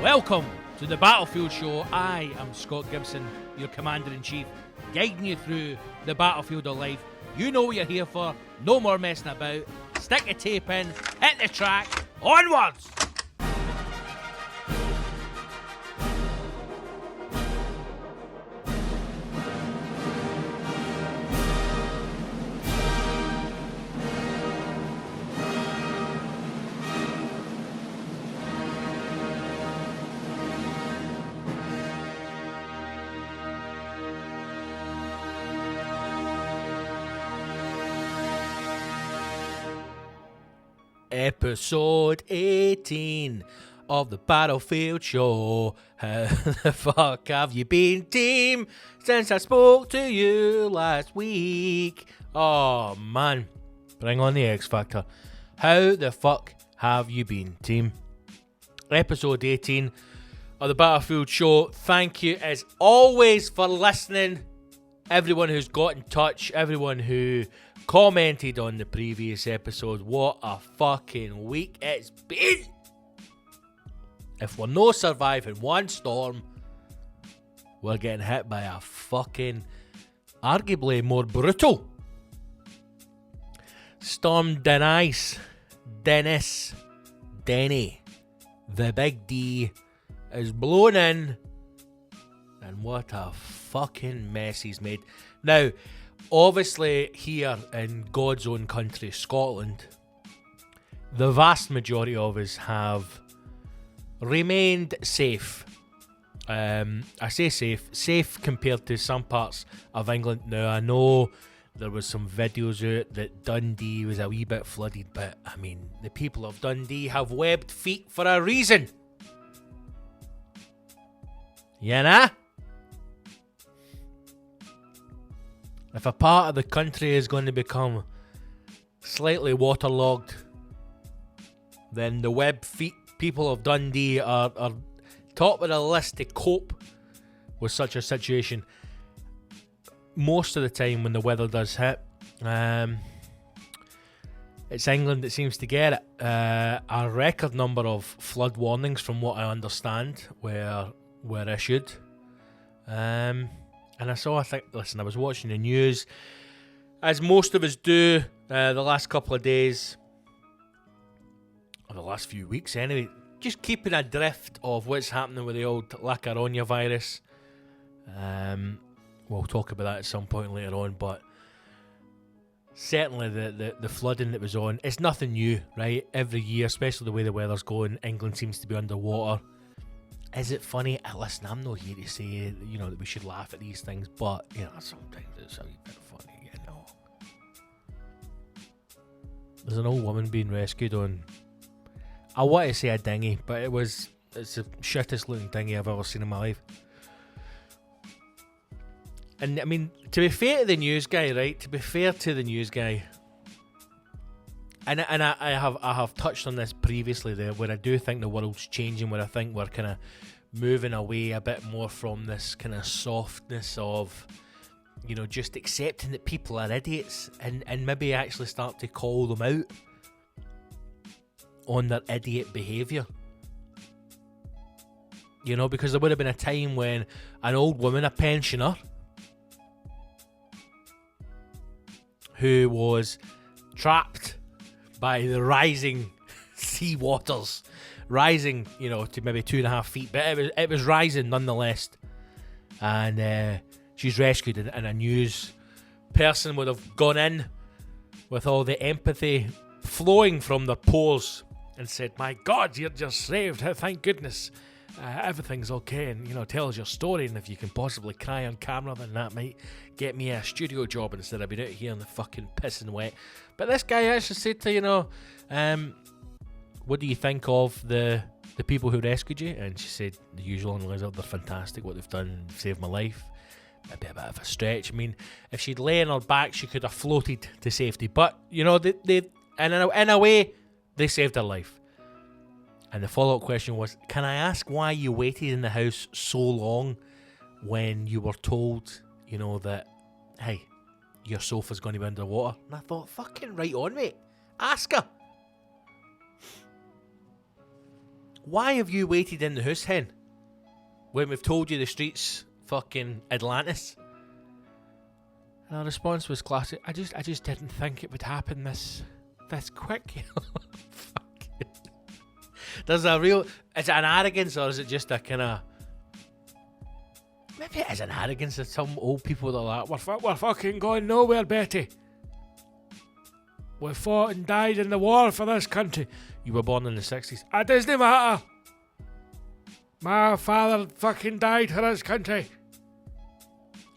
Welcome to the Battlefield Show. I am Scott Gibson, your Commander-in-Chief, guiding you through the battlefield of life. You know what you're here for, no more messing about. Stick the tape in, hit the track, onwards! Episode 18 of the Battlefield Show. How the fuck have you been, team, since I spoke to you last week? Oh man, bring on the X Factor. How the fuck have you been, team? Episode 18 of the Battlefield Show. Thank you as always for listening. Everyone who's got in touch, everyone who commented on the previous episode. What a fucking week it's been. If we're no surviving one storm, we're getting hit by a fucking arguably more brutal Storm Denny, the big D, is blown in, and what a fucking mess he's made. Now, obviously, here in God's own country, Scotland, the vast majority of us have remained safe. I say safe compared to some parts of England. Now, I know there was some videos out that Dundee was a wee bit flooded, but I mean, the people of Dundee have webbed feet for a reason. You know? If a part of the country is going to become slightly waterlogged, then the web feet people of Dundee are top of the list to cope with such a situation. Most of the time when the weather does hit, it's England that seems to get it. A record number of flood warnings, from what I understand, were issued. And I was watching the news, as most of us do, the last couple of days, or the last few weeks anyway, just keeping adrift of what's happening with the old La Caronia virus. We'll talk about that at some point later on, but certainly the flooding that was on, it's nothing new, right? Every year, especially the way the weather's going, England seems to be underwater. Is it funny? Listen, I'm not here to say, that we should laugh at these things, but, sometimes it's a wee bit funny, There's an old woman being rescued on, I want to say a dinghy, but it's the shittest looking dinghy I've ever seen in my life. And, I mean, to be fair to the news guy, right? To be fair to the news guy, and I have touched on this previously there, where I do think the world's changing, where I think we're kind of moving away a bit more from this kind of softness of, just accepting that people are idiots, and maybe actually start to call them out on their idiot behaviour. Because there would have been a time when an old woman, a pensioner, who was trapped by the rising sea waters, rising, to maybe 2.5 feet, but it was rising nonetheless. And she's rescued, and a news person would have gone in with all the empathy flowing from their pores and said, "My God, you're just saved! Thank goodness, everything's okay." And tell us your story, and if you can possibly cry on camera, then that might get me a studio job instead of being out here in the fucking pissing wet. But this guy actually said to what do you think of the people who rescued you? And she said the usual, and they're fantastic. What they've done saved my life. Maybe a bit of a stretch. I mean, if she'd lay on her back, she could have floated to safety. But they in a way, they saved her life. And the follow-up question was, can I ask why you waited in the house so long when you were told, that, hey, your sofa's going to be underwater? And I thought, fucking right on, mate. Ask her. why have you waited in the house, hen? When we've told you the streets fucking Atlantis. And our response was classic. I just didn't think it would happen this quick. Fuck it. There's a real... Is it an arrogance or is it just a kind of... Maybe it is an arrogance of some old people that are like, we're fucking going nowhere, Betty. We fought and died in the war for this country. You were born in the 60s. It doesn't matter. My father fucking died for this country.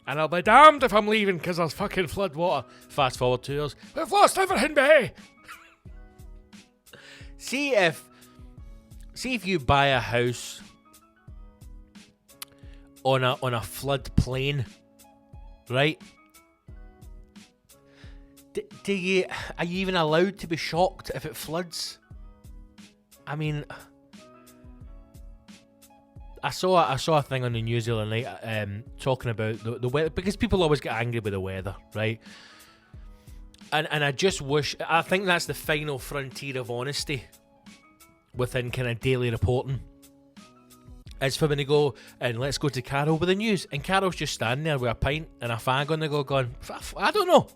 And I'll be damned if I'm leaving because there's fucking flood water. Fast forward 2 years. We've lost everything, Betty. See if you buy a house on a flood plain, right? Are you even allowed to be shocked if it floods? I mean, I saw a thing on the news the other night talking about the weather, because people always get angry with the weather, right? And I just wish, I think that's the final frontier of honesty within kind of daily reporting. It's for when they go, and let's go to Carol with the news, and Carol's just standing there with a pint and a fag on the go going, I don't know.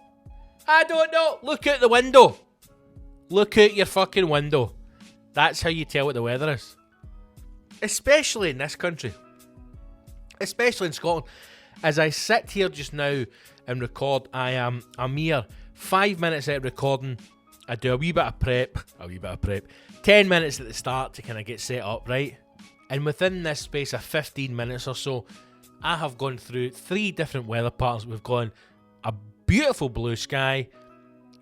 Look out the window. Look out your fucking window. That's how you tell what the weather is. Especially in this country. Especially in Scotland. As I sit here just now and record, I am a mere 5 minutes out of recording. I do a wee bit of prep. 10 minutes at the start to kind of get set up, right? And within this space of 15 minutes or so, I have gone through 3 different weather patterns. We've gone a beautiful blue sky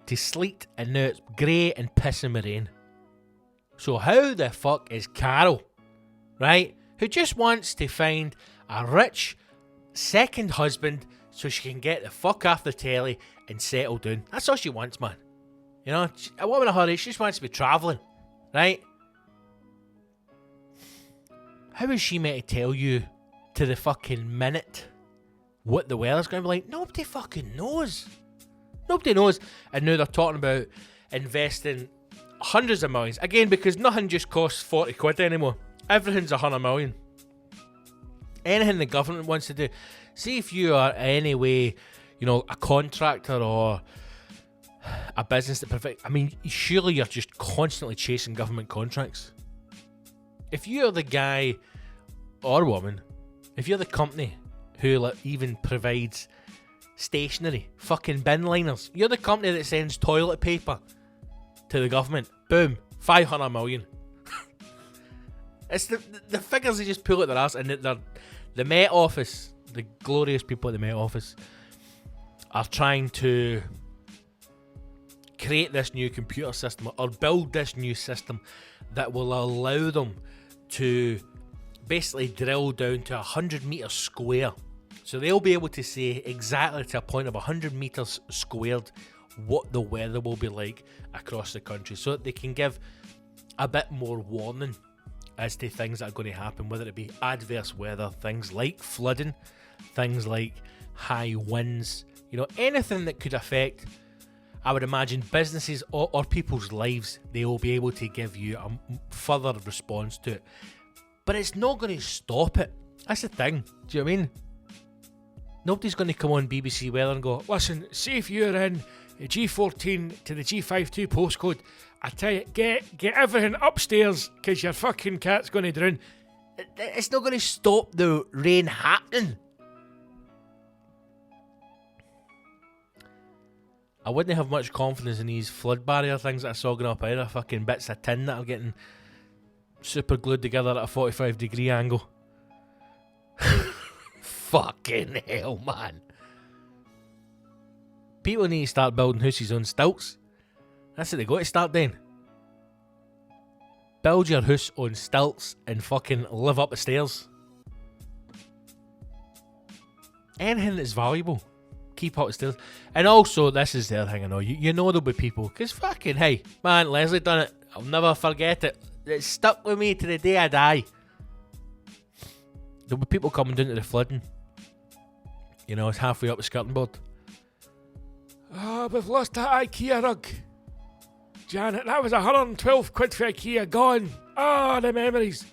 to sleet, and now it's grey and pissing with rain. So how the fuck is Carol, right, who just wants to find a rich second husband so she can get the fuck off the telly and settle down? That's all she wants, man. You know, a woman in a hurry, she just wants to be travelling, right? How is she meant to tell you to the fucking minute what the weather's going to be like? Nobody fucking knows. Nobody knows. And now they're talking about investing hundreds of millions. Again, because nothing just costs 40 quid anymore. Everything's 100 million. Anything the government wants to do. See if you are any way, you know, a contractor or a business that perfect. I mean, surely you're just constantly chasing government contracts. If you're the guy or woman, if you're the company who like, even provides stationery, fucking bin liners, you're the company that sends toilet paper to the government, boom, 500 million. It's the figures they just pull at their ass, and the Met Office, the glorious people at the Met Office, are trying to create this new computer system or build this new system that will allow them to basically drill down to 100 metres square. So they'll be able to say exactly to a point of 100 metres squared what the weather will be like across the country, so that they can give a bit more warning as to things that are going to happen, whether it be adverse weather, things like flooding, things like high winds, you know, anything that could affect, I would imagine, businesses or people's lives. They will be able to give you a further response to it. But it's not going to stop it. That's the thing. Do you know what I mean? Nobody's going to come on BBC Weather and go, listen, see if you're in G14 to the G52 postcode, I tell you, get everything upstairs because your fucking cat's going to drown. It's not going to stop the rain happening. I wouldn't have much confidence in these flood barrier things that I saw going up either. Fucking bits of tin that are getting super glued together at a 45-degree angle. Fucking hell, man. People need to start building houses on stilts. That's what they got to start doing. Build your house on stilts and fucking live up the stairs. Anything that's valuable, keep up the stairs. And also, this is the other thing I know. You know there'll be people, because fucking, hey, man, Leslie done it. I'll never forget it. It stuck with me to the day I die. There'll be people coming down to the flooding. You know, it's halfway up the skirting board. Oh, we've lost that IKEA rug. Janet, that was 112 quid for IKEA, gone. Ah, the memories.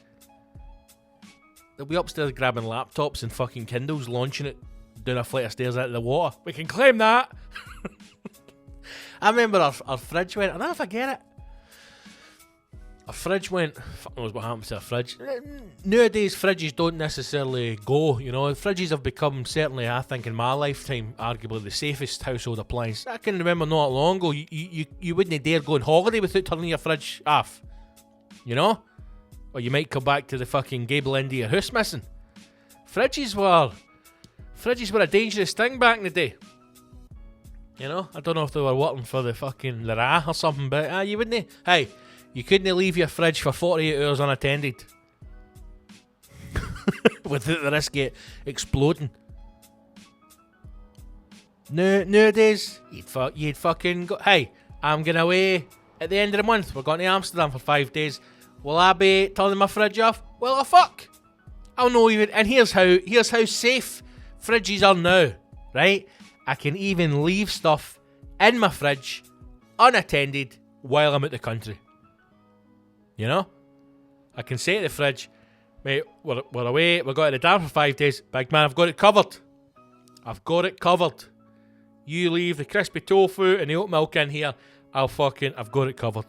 They'll be upstairs grabbing laptops and fucking Kindles, launching it down a flight of stairs out of the water. We can claim that. I remember our fridge went, I'll never forget it. Our fridge went, fuck knows what happens to a fridge. Nowadays, fridges don't necessarily go, you know. Fridges have become, certainly, I think, in my lifetime, arguably the safest household appliance. I can remember not long ago, you wouldn't dare go on holiday without turning your fridge off, you know? Or you might come back to the fucking gable end of your house missing. Fridges were a dangerous thing back in the day. You know? I don't know if they were working for the fucking Lara or something, but you wouldn't. Hey, you couldn't leave your fridge for 48 hours unattended. Without the risk of exploding. Nowadays, you'd fucking go, hey, I'm going away at the end of the month. We're going to Amsterdam for 5 days. Will I be turning my fridge off? Well, fuck. I'll know even. And here's how safe fridges are now, right? I can even leave stuff in my fridge unattended while I'm at the country. You know? I can say to the fridge, mate, we're away, we're going to the dam for 5 days. Big man, I've got it covered. I've got it covered. You leave the crispy tofu and the oat milk in here, I've got it covered.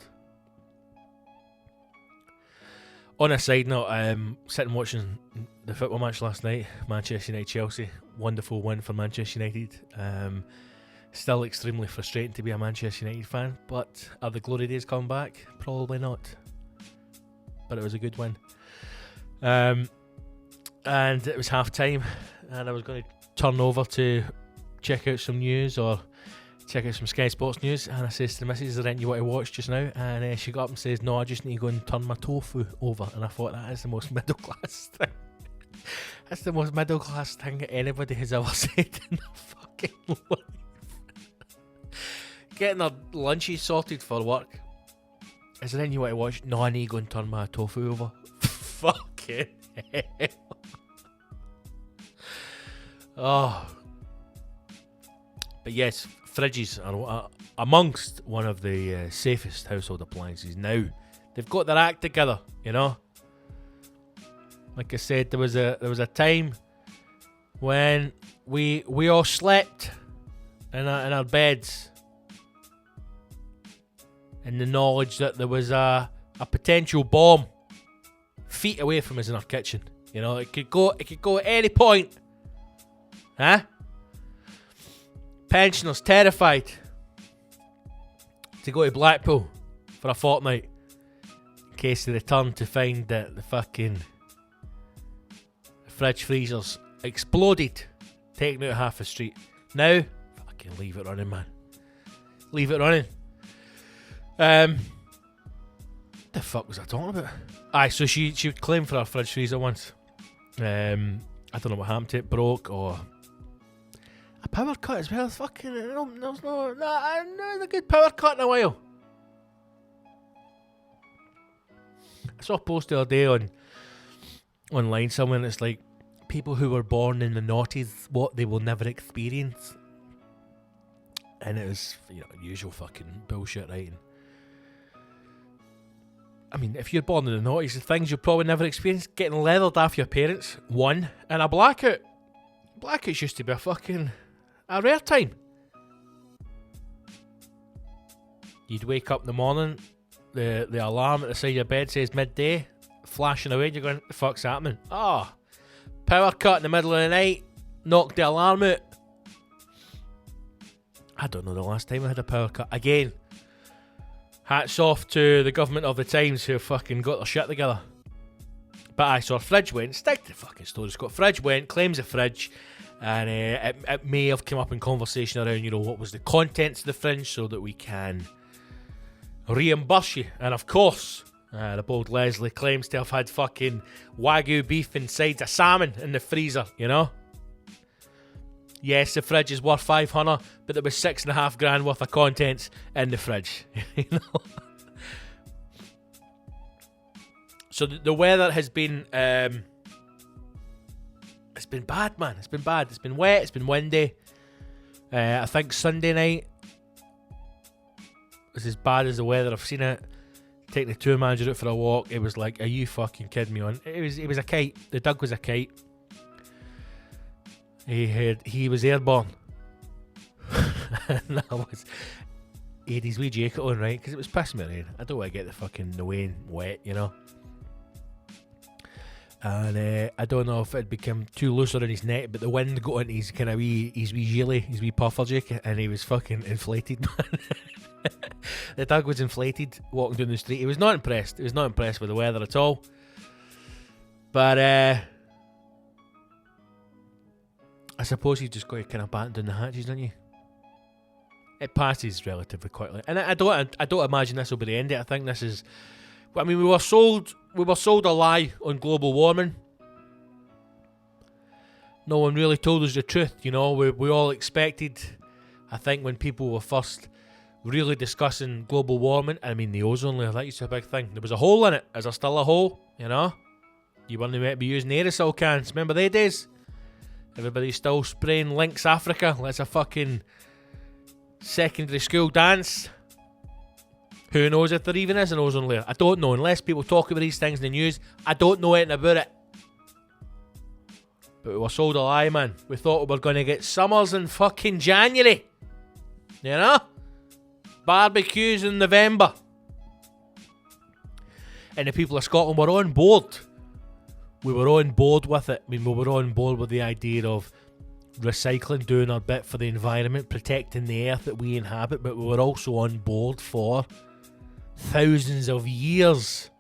On a side note, sitting watching the football match last night, Manchester United-Chelsea. Wonderful win for Manchester United. Still extremely frustrating to be a Manchester United fan, but are the glory days coming back? Probably not. But it was a good win. And it was half time, and I was going to turn over to check out some news or check out some Sky Sports news, and I says to the missus, is there anything you want to watch just now? And she got up and says, no, I just need to go and turn my tofu over. And I thought, that is the most middle class thing. That's the most middle class thing anybody has ever said in their fucking life. Getting their lunches sorted for work. Is there anything you want to watch? No, I need to go and turn my tofu over. Fucking hell. Oh. But yes, fridges are amongst one of the safest household appliances now. They've got their act together, you know. Like I said, there was a time when we all slept in our beds in the knowledge that there was a potential bomb feet away from us in our kitchen. You know, it could go at any point. Huh? Pensioners terrified to go to Blackpool for a fortnight in case they return to find that the fucking fridge freezers exploded, taking out half the street. Now, fucking leave it running, man. Leave it running. The fuck was I talking about? Aye, so she claimed for her fridge freezer once. I don't know what happened to it, broke or a power cut as well. Fucking, there's no a good power cut in a while. I saw a post the other day online somewhere, and it's like people who were born in the noughties, what they will never experience. And it was, you know, usual fucking bullshit writing. I mean, if you're born in the noughties, the things you'll probably never experience: getting leathered off your parents, one, and a blackout. Blackouts used to be a rare time. You'd wake up in the morning, the alarm at the side of your bed says midday, flashing away, and you're going, the fuck's happening? Oh, power cut in the middle of the night, knocked the alarm out. I don't know the last time I had a power cut. Again, hats off to the government of the times who fucking got their shit together. But I saw a fridge went, stick to the fucking story, Scott. Fridge went, claims a fridge, and it may have come up in conversation around, you know, what was the contents of the fridge so that we can reimburse you. And of course, the bold Leslie claims to have had fucking Wagyu beef and sides of salmon in the freezer, you know? Yes, the fridge is worth 500, but there was $6,500 worth of contents in the fridge, you know? So the weather has been, it's been bad, man. It's been bad. It's been wet. It's been windy. I think Sunday night, was as bad as the weather I've seen it. Taking the tour manager out for a walk, it was like, are you fucking kidding me? On it was a kite. The Doug was a kite. He was airborne. And he had his wee jacket on, right? Because it was pissing me rain. I don't want to get the rain wet, you know. And I don't know if it became too loose around his neck, but the wind got into his kind of wee gilly, his wee puffer jacket, and he was fucking inflated, man. The Doug was inflated walking down the street. He was not impressed. He was not impressed with the weather at all. But I suppose you just got to kind of batten down the hatches, don't you? It passes relatively quickly, and I don't imagine this will be the end of it. I think this is. I mean, we were sold a lie on global warming. No one really told us the truth, you know. We all expected. I think when people were first really discussing global warming, I mean the ozone layer, that used to be a big thing. There was a hole in it. Is there still a hole? You know, you weren't meant to be using aerosol cans. Remember they days? Everybody's still spraying Lynx Africa. Let's a fucking secondary school dance. Who knows if there even is an ozone layer? I don't know. Unless people talk about these things in the news, I don't know anything about it. But we were sold a lie, man. We thought we were going to get summers in fucking January. You know? Barbecues in November. And the people of Scotland were on board. We were on board with it. I mean, we were on board with the idea of recycling, doing our bit for the environment, protecting the earth that we inhabit, but we were also on board for thousands of years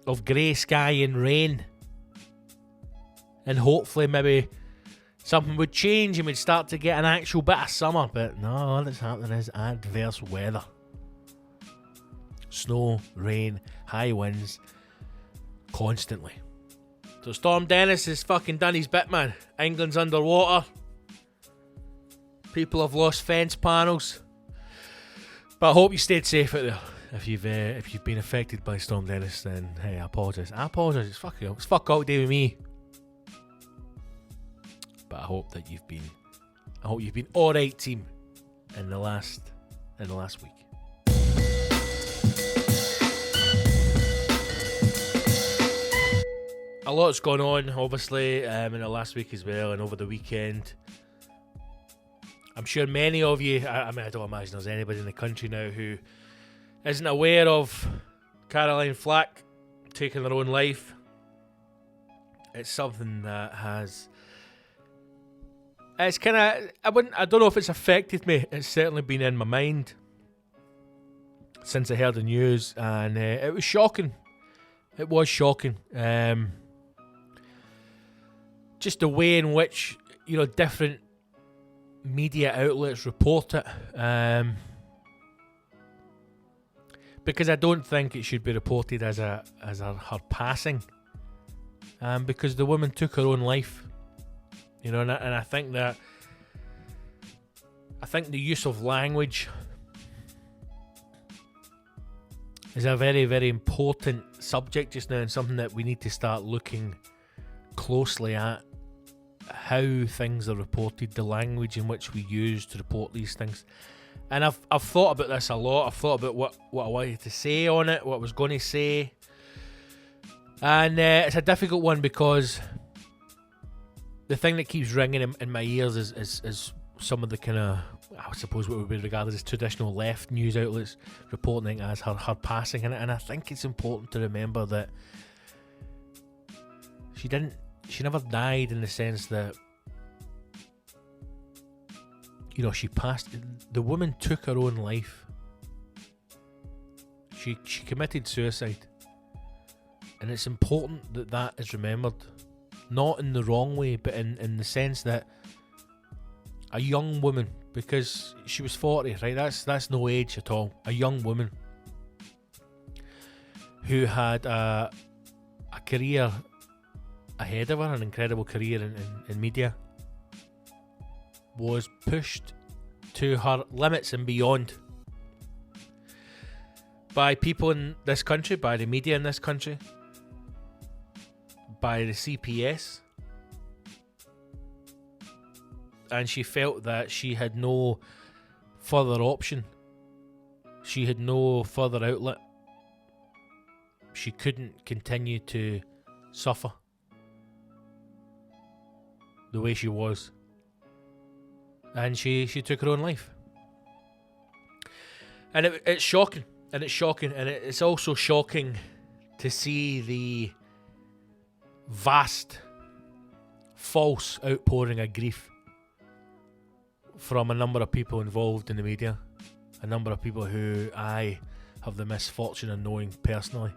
of grey sky and rain. And hopefully maybe something would change and we'd start to get an actual bit of summer. But no, all that's happening is adverse weather. Snow, rain, high winds, constantly. So Storm Dennis has fucking done his bit, man. England's underwater. People have lost fence panels. But I hope you stayed safe out there. If you've been affected by Storm Dennis, then hey, I apologise. It's fuck all day with me. But I hope you've been alright, team, in the last week. A lot's gone on, obviously, in the last week as well, and over the weekend. I'm sure many of you, I don't imagine there's anybody in the country now who isn't aware of Caroline Flack taking their own life. It's something that has... It's kind of... I don't know if it's affected me. It's certainly been in my mind since I heard the news, and it was shocking. It was shocking. Just the way in which, you know, different media outlets report it. Because I don't think it should be reported as her passing. Because the woman took her own life. You know, and I think that... I think the use of language is a very, very important subject just now, and something that we need to start looking closely at. How things are reported, the language in which we use to report these things. And I've thought about this a lot. I've thought about what I wanted to say on it, what I was going to say. And it's a difficult one because the thing that keeps ringing in my ears is some of the kind of, I suppose what would be regarded as traditional left news outlets reporting as her passing. And I think it's important to remember that she never died in the sense that, you know, she passed. The woman took her own life. She committed suicide. And it's important that is remembered. Not in the wrong way, but in the sense that a young woman, because she was 40, right? That's no age at all. A young woman who had a career ahead of her, an incredible career in media, was pushed to her limits and beyond by people in this country, by the media in this country, by the CPS, and she felt that she had no further option She had no further outlet. She couldn't continue to suffer the way she was. And she took her own life. And it's shocking. And it's shocking. And it's also shocking to see the vast, false outpouring of grief from a number of people involved in the media. A number of people who I have the misfortune of knowing personally.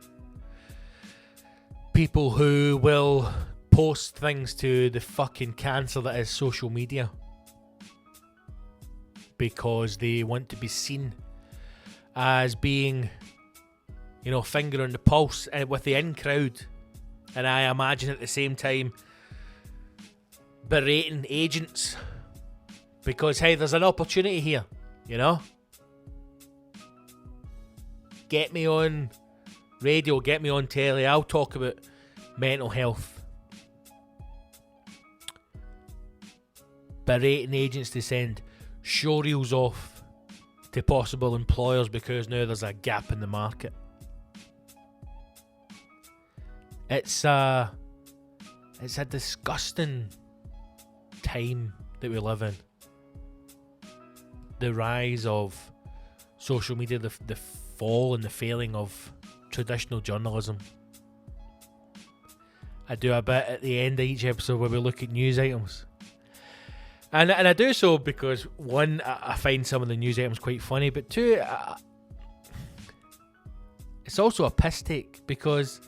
People who will post things to the fucking cancer that is social media because they want to be seen as being, you know, finger on the pulse with the in crowd. And I imagine at the same time berating agents because, hey, there's an opportunity here, you know? Get me on radio, get me on telly, I'll talk about mental health. Berating agents to send showreels off to possible employers because now there's a gap in the market. It's a disgusting time that we live in. The rise of social media, the fall and the failing of traditional journalism. I do a bit at the end of each episode where we look at news items. And I do so because, one, I find some of the news items quite funny, but two, it's also a piss take because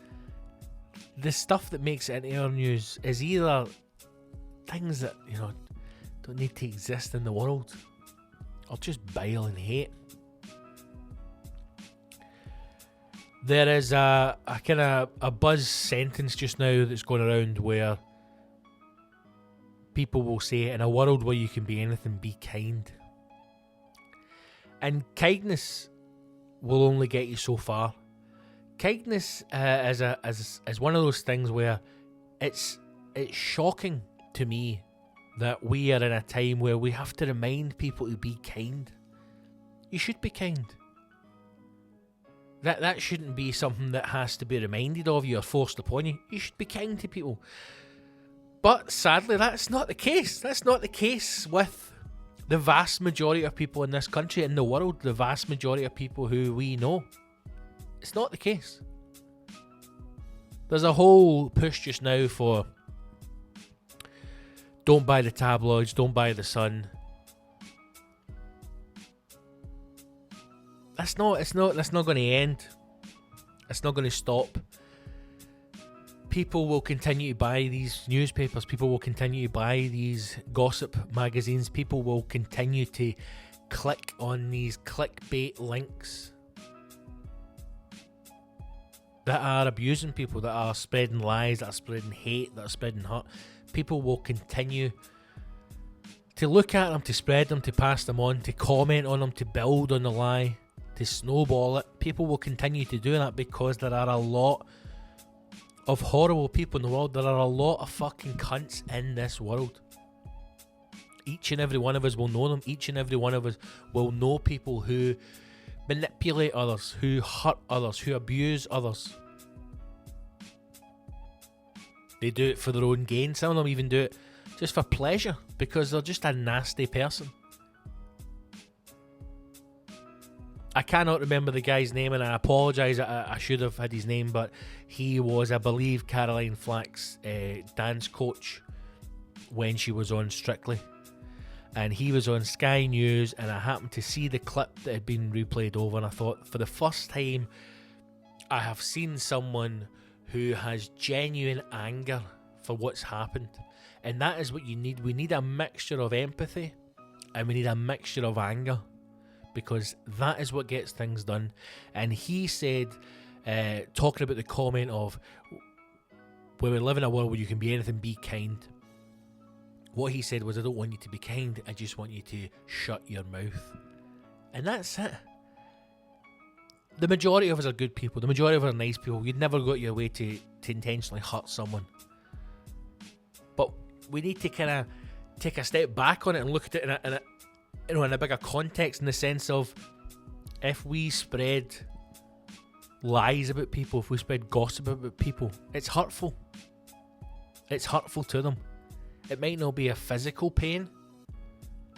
the stuff that makes it into our news is either things that, you know, don't need to exist in the world or just bile and hate. There is a kind of a buzz sentence just now that's going around where people will say, in a world where you can be anything, be kind. And kindness will only get you so far. Kindness is one of those things where it's shocking to me that we are in a time where we have to remind people to be kind. You should be kind. That shouldn't be something that has to be reminded of you or forced upon you. You should be kind to people. But sadly, that's not the case. That's not the case with the vast majority of people in this country, in the world, the vast majority of people who we know. It's not the case. There's a whole push just now for don't buy the tabloids, don't buy the Sun. That's not going to end. It's not going to stop. People will continue to buy these newspapers. People will continue to buy these gossip magazines. People will continue to click on these clickbait links that are abusing people, that are spreading lies, that are spreading hate, that are spreading hurt. People will continue to look at them, to spread them, to pass them on, to comment on them, to build on the lie, to snowball it. People will continue to do that because there are a lot of horrible people in the world. There are a lot of fucking cunts in this world. Each and every one of us will know them. Each and every one of us will know people who manipulate others, who hurt others, who abuse others. They do it for their own gain. Some of them even do it just for pleasure because they're just a nasty person. I cannot remember the guy's name, and I apologise, I should have had his name, but he was, I believe, Caroline Flack's dance coach when she was on Strictly. And he was on Sky News, and I happened to see the clip that had been replayed over, and I thought, for the first time, I have seen someone who has genuine anger for what's happened. And that is what you need. We need a mixture of empathy, and we need a mixture of anger, because that is what gets things done. And he said, talking about the comment of, when we live in a world where you can be anything, be kind. What he said was, I don't want you to be kind, I just want you to shut your mouth. And that's it. The majority of us are good people. The majority of us are nice people. You'd never go out your way to intentionally hurt someone. But we need to kind of take a step back on it and look at it in a bigger context, in the sense of, if we spread lies about people, if we spread gossip about people, it's hurtful. It's hurtful to them. It might not be a physical pain.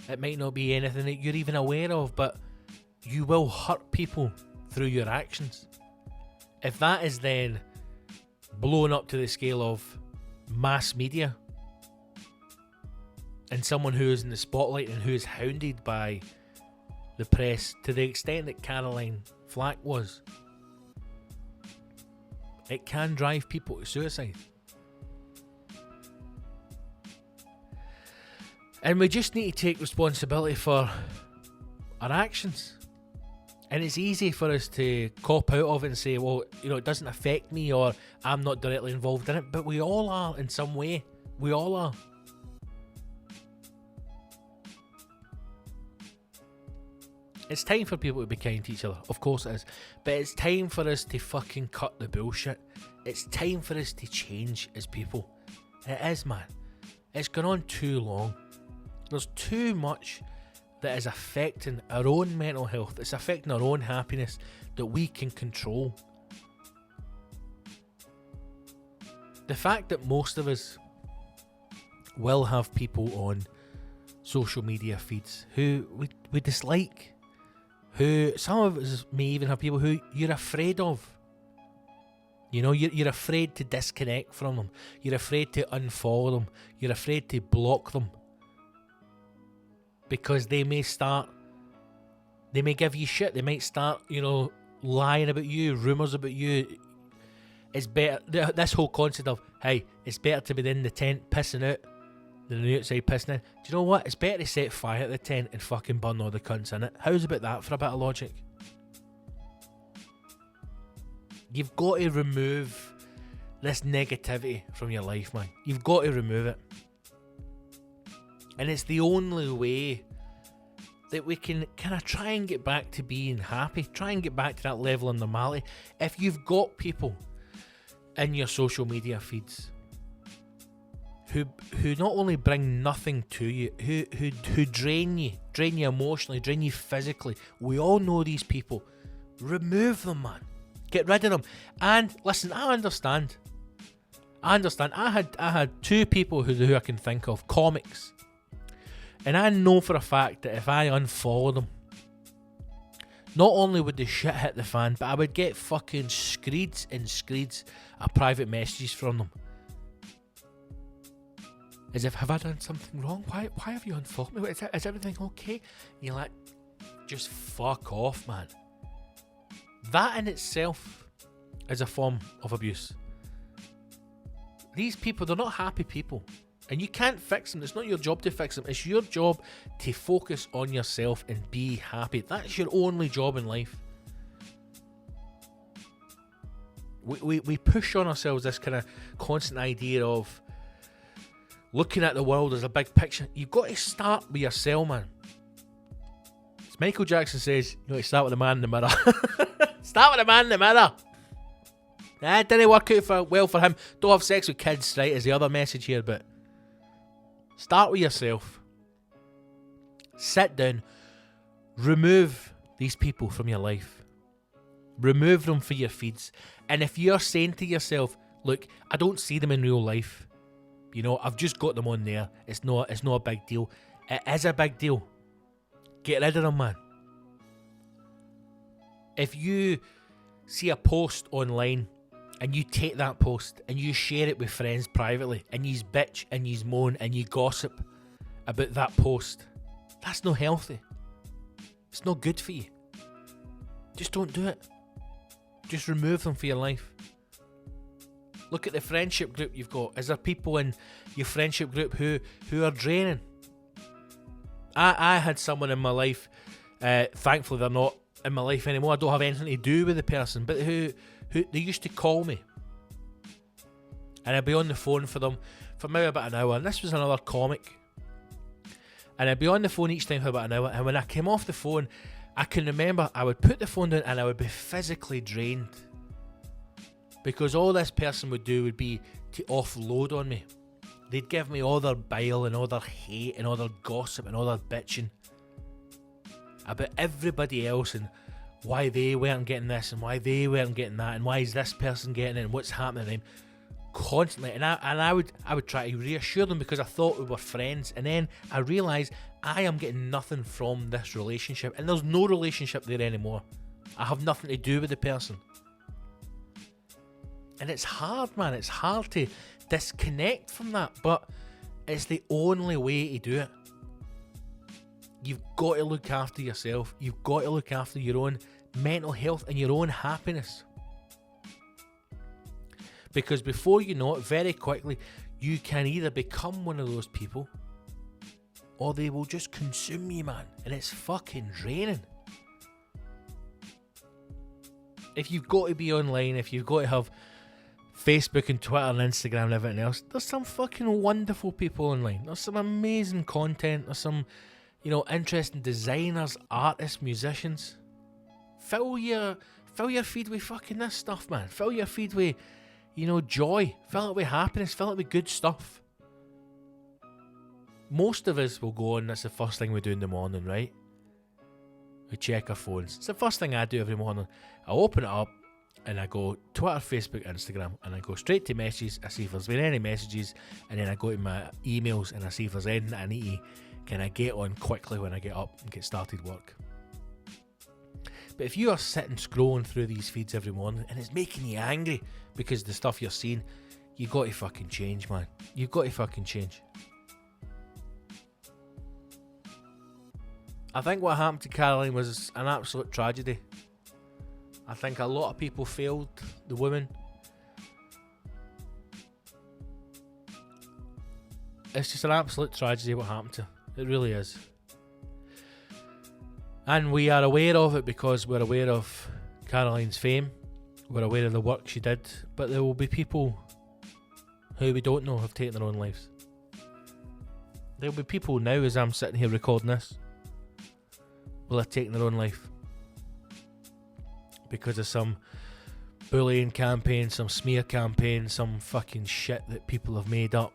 It might not be anything that you're even aware of, but you will hurt people through your actions. If that is then blown up to the scale of mass media, and someone who is in the spotlight and who is hounded by the press to the extent that Caroline Flack was, it can drive people to suicide. And we just need to take responsibility for our actions. And it's easy for us to cop out of it and say, well, you know, it doesn't affect me, or I'm not directly involved in it. But we all are in some way. We all are. It's time for people to be kind to each other. Of course it is. But it's time for us to fucking cut the bullshit. It's time for us to change as people. It is, man. It's gone on too long. There's too much that is affecting our own mental health. It's affecting our own happiness that we can control. The fact that most of us will have people on social media feeds who we dislike, who some of us may even have people who you're afraid of. You know, you're afraid to disconnect from them. You're afraid to unfollow them. You're afraid to block them. Because they may give you shit. They might start, you know, lying about you, rumours about you. It's better, this whole concept of, hey, it's better to be in the tent pissing out than on the outside pissing in. Do you know what? It's better to set fire to the tent and fucking burn all the cunts in it. How's about that for a bit of logic? You've got to remove this negativity from your life, man. You've got to remove it. And it's the only way that we can kind of try and get back to being happy, try and get back to that level of normality. If you've got people in your social media feeds who not only bring nothing to you, who drain you emotionally, drain you physically, we all know these people. Remove them, man. Get rid of them. And listen, I understand. I had two people who I can think of, comics. And I know for a fact that if I unfollow them, not only would the shit hit the fan, but I would get fucking screeds and screeds of private messages from them. As if, have I done something wrong? Why have you unfollowed me? Is everything okay? And you're like, just fuck off, man. That in itself is a form of abuse. These people, they're not happy people. And you can't fix them. It's not your job to fix them. It's your job to focus on yourself and be happy. That's your only job in life. We push on ourselves this kind of constant idea of looking at the world as a big picture. You've got to start with yourself, man. As Michael Jackson says, you got to start with the man in the mirror. Start with the man in the mirror. It didn't work out well for him. Don't have sex with kids, right, is the other message here, but start with yourself. Sit down. Remove these people from your life. Remove them from your feeds. And if you're saying to yourself, look, I don't see them in real life. You know, I've just got them on there. It's not a big deal. It is a big deal. Get rid of them, man. If you see a post online and you take that post and you share it with friends privately and you bitch and you moan and you gossip about that post, that's not healthy. It's not good for you. Just don't do it. Just remove them from your life. Look at the friendship group you've got. Is there people in your friendship group who are draining? I had someone in my life, thankfully they're not in my life anymore. I don't have anything to do with the person, but who they used to call me. And I'd be on the phone for them for maybe about an hour. And this was another comic. And I'd be on the phone each time for about an hour. And when I came off the phone, I can remember I would put the phone down and I would be physically drained. Because all this person would do would be to offload on me. They'd give me all their bile and all their hate and all their gossip and all their bitching about everybody else and why they weren't getting this and why they weren't getting that and why is this person getting it and what's happening to them constantly. And I would try to reassure them because I thought we were friends, and then I realised I am getting nothing from this relationship, and there's no relationship there anymore. I have nothing to do with the person. And it's hard, man. It's hard to disconnect from that, but it's the only way to do it. You've got to look after yourself. You've got to look after your own mental health and your own happiness. Because before you know it, very quickly, you can either become one of those people or they will just consume you, man. And it's fucking draining. If you've got to be online, if you've got to have Facebook and Twitter and Instagram and everything else, there's some fucking wonderful people online. There's some amazing content. There's some, interesting designers, artists, musicians. Fill your feed with fucking this stuff, man. Fill your feed with, joy. Fill it with happiness. Fill it with good stuff. Most of us will go on, that's the first thing we do in the morning, right? We check our phones. It's the first thing I do every morning. I open it up and I go Twitter, Facebook, Instagram, and I go straight to messages. I see if there's been any messages, and then I go to my emails and I see if there's anything I need to kind of get on quickly when I get up and get started work. But if you are sitting scrolling through these feeds every morning and it's making you angry because the stuff you're seeing, you got to fucking change, man. You've got to fucking change. I think what happened to Caroline was an absolute tragedy. I think a lot of people failed the woman. It's just an absolute tragedy what happened to her. It really is. And we are aware of it because we're aware of Caroline's fame. We're aware of the work she did. But there will be people who we don't know have taken their own lives. There will be people now, as I'm sitting here recording this, will have taken their own life because of some bullying campaign, some smear campaign, some fucking shit that people have made up.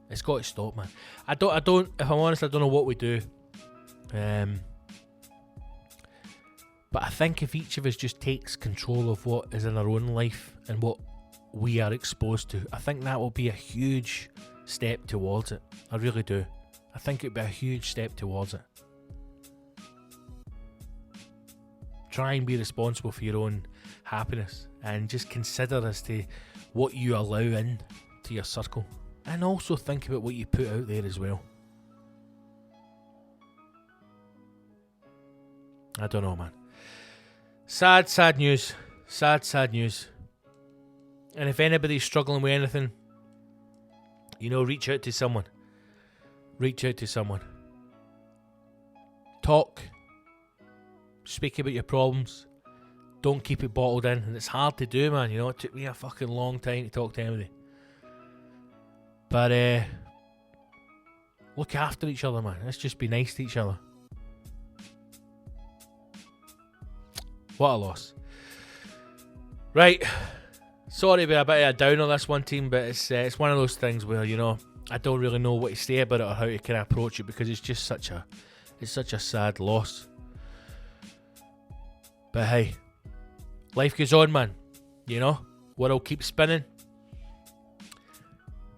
It's got to stop, man. I don't. If I'm honest, I don't know what we do. But I think if each of us just takes control of what is in our own life and what we are exposed to, I think that will be a huge step towards it. I really do. I think it would be a huge step towards it. Try and be responsible for your own happiness and just consider as to what you allow in to your circle. And also think about what you put out there as well. I don't know, man. Sad news. Sad news. And if anybody's struggling with anything, reach out to someone. Reach out to someone. Talk. Speak about your problems. Don't keep it bottled in. And it's hard to do, man. It took me a fucking long time to talk to anybody. But look after each other, man. Let's just be nice to each other. What a loss. Right. Sorry to be a bit of a downer this one, team, but it's one of those things where, I don't really know what to say about it or how to kind of approach it because it's just such a sad loss. But hey, life goes on, man. World keeps spinning.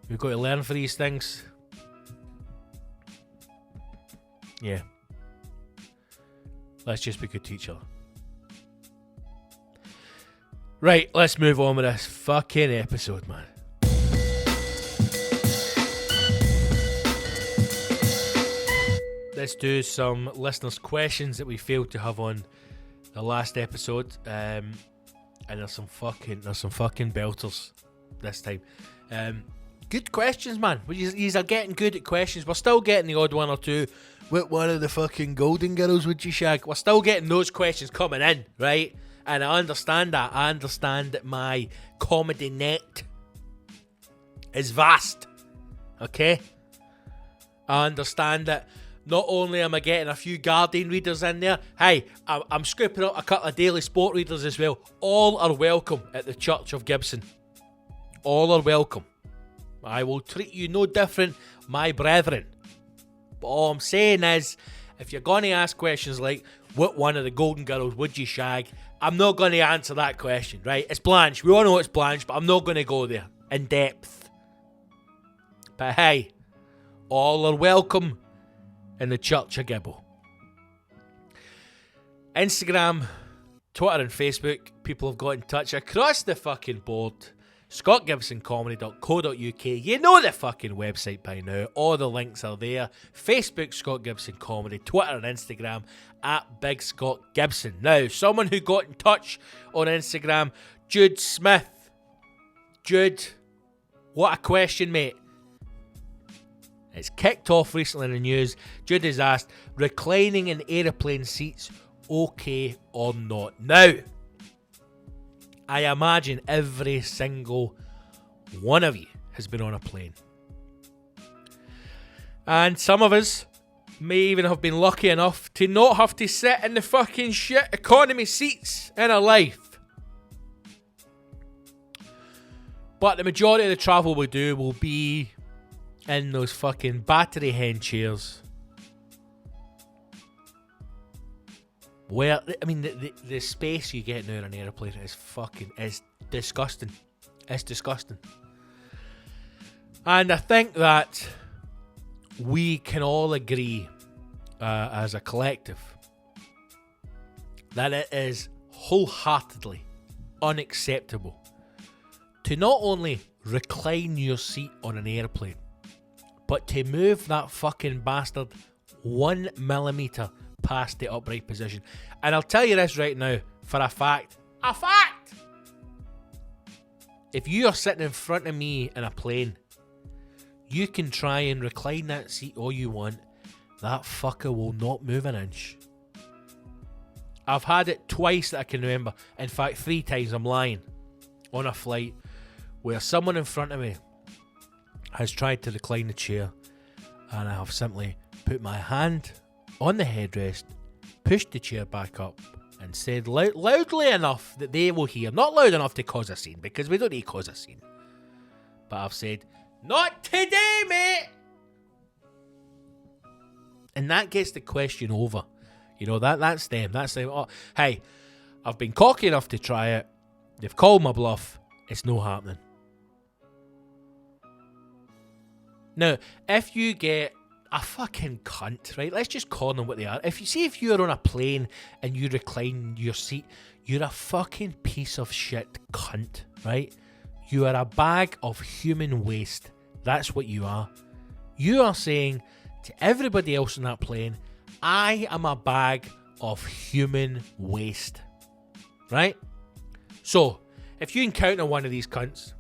We've got to learn for these things. Yeah. Let's just be good to each other. Right, let's move on with this fucking episode, man. Let's do some listeners' questions that we failed to have on the last episode. And there's some fucking belters this time. Good questions, man. You are getting good at questions. We're still getting the odd one or two. What one of the fucking Golden Girls would you shag? We're still getting those questions coming in, right? And I understand that. I understand that my comedy net is vast. Okay? I understand that not only am I getting a few Guardian readers in there, hey, I'm scooping up a couple of Daily Sport readers as well. All are welcome at the Church of Gibson. All are welcome. I will treat you no different, my brethren. But all I'm saying is If you're going to ask questions like, what one of the Golden Girls would you shag? I'm not going to answer that question, right? It's Blanche. We all know it's Blanche, but I'm not going to go there in depth. But hey, all are welcome in the Church of Gibble. Instagram, Twitter and Facebook, people have got in touch across the fucking board. ScottGibsonComedy.co.uk. You know the fucking website by now. All the links are there. Facebook, Scott Gibson Comedy. Twitter and Instagram at Big Scott Gibson. Now, someone who got in touch on Instagram, Jude Smith. Jude, what a question, mate. It's kicked off recently in the news. Jude has asked, reclining in aeroplane seats, okay or not? Now, I imagine every single one of you has been on a plane. And some of us may even have been lucky enough to not have to sit in the fucking shit economy seats in our life. But the majority of the travel we do will be in those fucking battery hen chairs. Where, I mean, the space you get now in an aeroplane is disgusting. It's disgusting. And I think that we can all agree as a collective that it is wholeheartedly unacceptable to not only recline your seat on an airplane, but to move that fucking bastard 1 millimetre past the upright position. And I'll tell you this right now, for a fact, if you are sitting in front of me in a plane, you can try and recline that seat all you want, that fucker will not move an inch. I've had it twice that I can remember, in fact 3 times, I'm lying, on a flight where someone in front of me has tried to recline the chair, and I have simply put my hand on the headrest, pushed the chair back up, and said loudly enough that they will hear. Not loud enough to cause a scene, because we don't need to cause a scene. But I've said, not today, mate! And that gets the question over. You know, that's them. That's them. Oh, hey, I've been cocky enough to try it. They've called my bluff. It's no happening. Now, if you get a fucking cunt, right? Let's just call them what they are. If you're on a plane and you recline your seat, you're a fucking piece of shit cunt, right? You are a bag of human waste. That's what you are. You are saying to everybody else on that plane, I am a bag of human waste, right? So, if you encounter one of these cunts,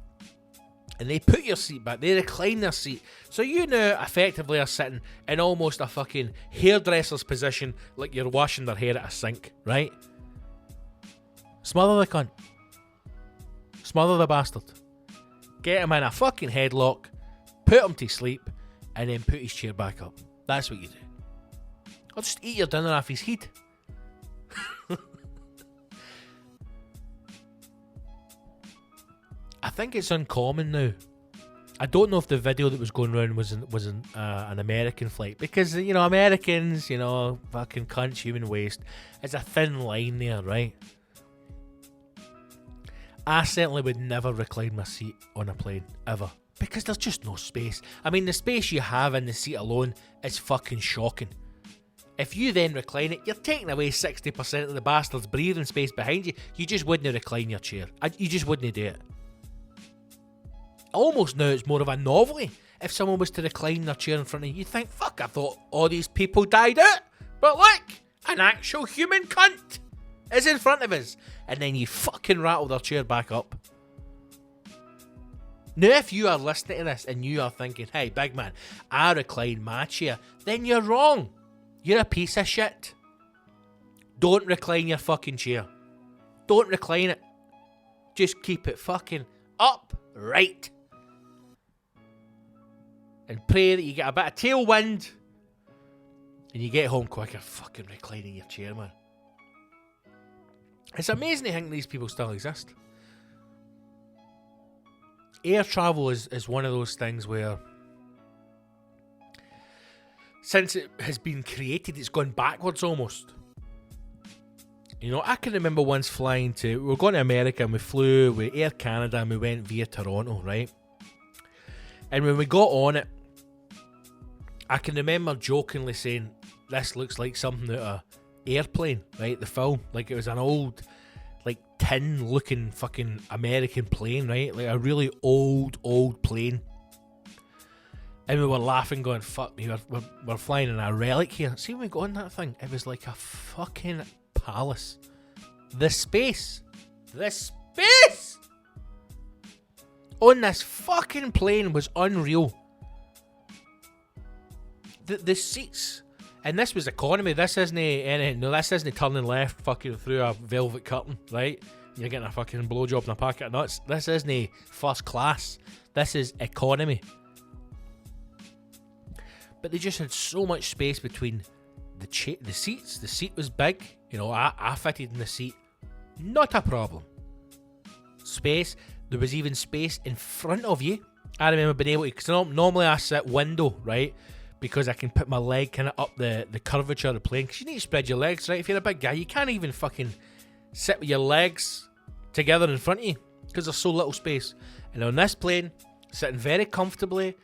and they put your seat back, they recline their seat, so you now effectively are sitting in almost a fucking hairdresser's position, like you're washing their hair at a sink, right? Smother the cunt. Smother the bastard. Get him in a fucking headlock, put him to sleep, and then put his chair back up. That's what you do. Or just eat your dinner off his head. I think it's uncommon now. I don't know if the video that was going around was an American flight, because, you know, Americans, you know, fucking cunts, human waste. It's a thin line there, right? I certainly would never recline my seat on a plane, ever, because there's just no space. I mean, the space you have in the seat alone is fucking shocking. If you then recline it, you're taking away 60% of the bastard's breathing space behind you. You just wouldn't recline your chair. You just wouldn't do it. Almost now it's more of a novelty. If someone was to recline their chair in front of you, you'd think, fuck, I thought all these people died out. But look, an actual human cunt is in front of us. And then you fucking rattle their chair back up. Now, if you are listening to this and you are thinking, hey, big man, I recline my chair, then you're wrong. You're a piece of shit. Don't recline your fucking chair. Don't recline it. Just keep it fucking upright. And pray that you get a bit of tailwind and you get home quicker. Fucking reclining your chair, man. It's amazing to think these people still exist. Air travel is one of those things where since it has been created, it's gone backwards almost. You know, I can remember once flying we were going to America and we flew with Air Canada and we went via Toronto, right? And when we got on it, I can remember jokingly saying, this looks like something out of Airplane, right? The film. Like it was an old, like tin looking fucking American plane, right? Like a really old plane. And we were laughing going, fuck me, we're flying in a relic here. See when we got on that thing, it was like a fucking palace. The space on this fucking plane was unreal. The seats, and this was economy. This isn't anything. No, this isn't turning left fucking through a velvet curtain, right? You're getting a fucking blowjob and a packet of nuts. This isn't first class. This is economy. But they just had so much space between the seats. The seat was big. You know, I fitted in the seat. Not a problem. Space. There was even space in front of you. I remember being able to, because normally I sit window, right? Because I can put my leg kind of up the curvature of the plane. Because you need to spread your legs, right? If you're a big guy, you can't even fucking sit with your legs together in front of you. Because there's so little space. And on this plane, sitting very comfortably,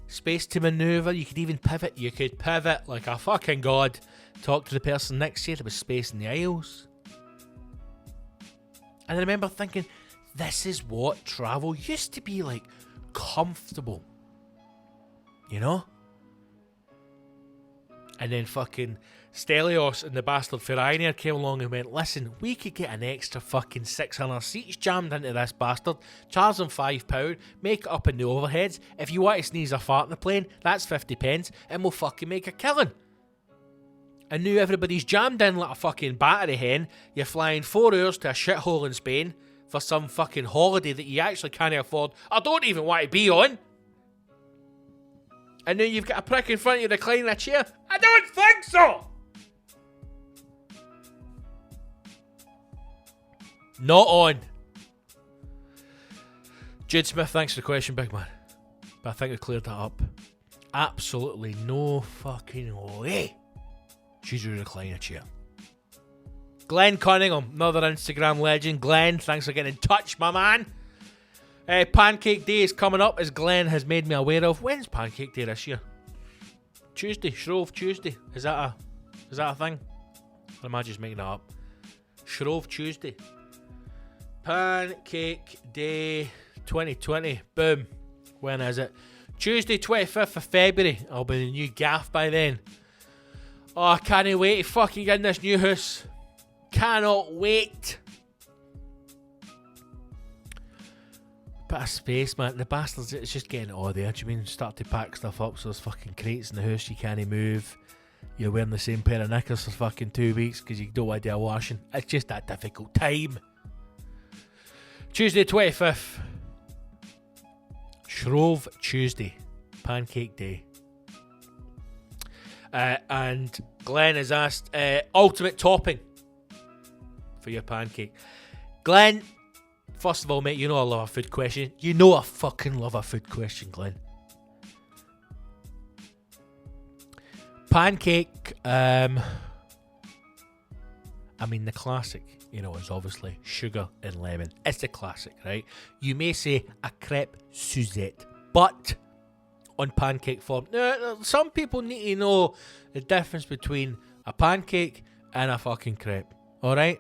space to manoeuvre, you could even pivot. You could pivot like a fucking god. Talk to the person next to you. There was space in the aisles. And I remember thinking, this is what travel used to be like. Comfortable. You know? And then fucking Stelios and the bastard Ryanair came along and went, listen, we could get an extra fucking 600 seats jammed into this bastard, charge them £5, make it up in the overheads. If you want to sneeze or fart in the plane, that's 50 pence, and we'll fucking make a killing. And now everybody's jammed in like a fucking battery hen. You're flying 4 hours to a shithole in Spain for some fucking holiday that you actually can't afford. I don't even want to be on. And now you've got a prick in front of you reclining a chair. I don't think so! Not on. Jude Smith, thanks for the question, big man. But I think I cleared that up. Absolutely no fucking way she's a recliner chair. Glenn Cunningham, another Instagram legend. Glenn, thanks for getting in touch, my man. Pancake Day is coming up, as Glenn has made me aware of. When's Pancake Day this year? Tuesday, Shrove Tuesday. Is that a thing? Or am I just making that up? Shrove Tuesday. Pancake Day 2020. Boom. When is it? Tuesday, 25th of February. I'll be in the new gaff by then. Oh, I can't wait to fucking get in this new house. Cannot wait. Bit of space, man. The bastards, it's just getting all there. Do you mean start to pack stuff up so there's fucking crates in the house you can't move? You're wearing the same pair of knickers for fucking 2 weeks because you don't want to do a washing. It's just that difficult time. Tuesday 25th. Shrove Tuesday. Pancake Day. And Glenn has asked ultimate topping for your pancake. Glenn, first of all, mate, you know I love a food question. You know I fucking love a food question, Glenn. Pancake, I mean, the classic, you know, is obviously sugar and lemon. It's the classic, right? You may say a crepe Suzette, but on pancake form, some people need to know the difference between a pancake and a fucking crepe, alright?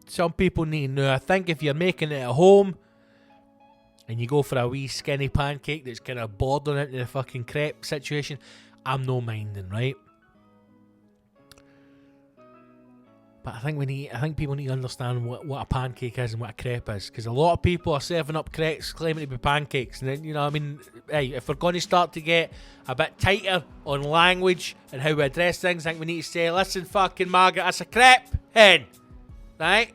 Some people need to know. I think if you're making it at home and you go for a wee skinny pancake that's kind of bordering into the fucking crepe situation, I'm no minding, right? But I think people need to understand what a pancake is and what a crepe is, because a lot of people are serving up crepes claiming to be pancakes, and then, you know, I mean, hey, if we're going to start to get a bit tighter on language and how we address things, I think we need to say, listen, fucking Margaret, that's a crepe, hen. Right?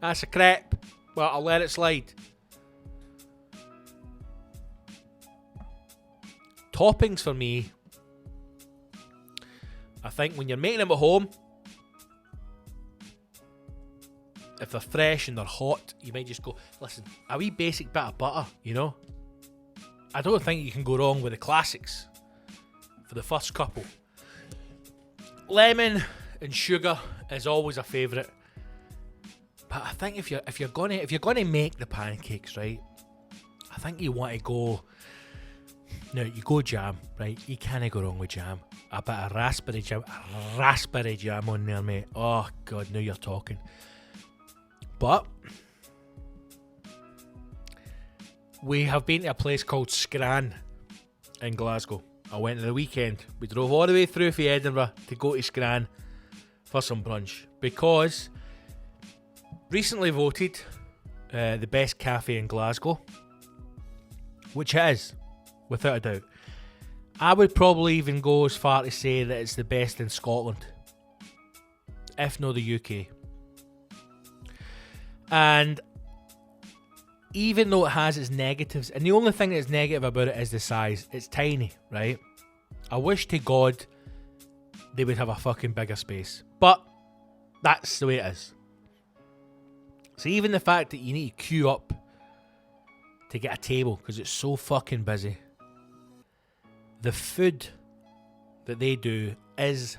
That's a crepe. Well, I'll let it slide. Toppings for me, I think when you're making them at home, if they're fresh and they're hot, you might just go, listen, a wee basic bit of butter, you know? I don't think you can go wrong with the classics for the first couple. lemon and sugar is always a favourite. But I think if you're gonna make the pancakes, right, I think you want to go. No, you go jam, right? You can't go wrong with jam. A bit of raspberry jam on there, mate. Oh god, now you're talking. But we have been to a place called Scran in Glasgow. I went on the weekend. We drove all the way through from Edinburgh to go to Scran for some brunch because recently voted the best cafe in Glasgow, which it is, without a doubt. I would probably even go as far to say that it's the best in Scotland, if not the UK. And even though it has its negatives, and the only thing that's negative about it is the size, it's tiny, right? I wish to God they would have a fucking bigger space, but that's the way it is. So even the fact that you need to queue up to get a table because it's so fucking busy, the food that they do is,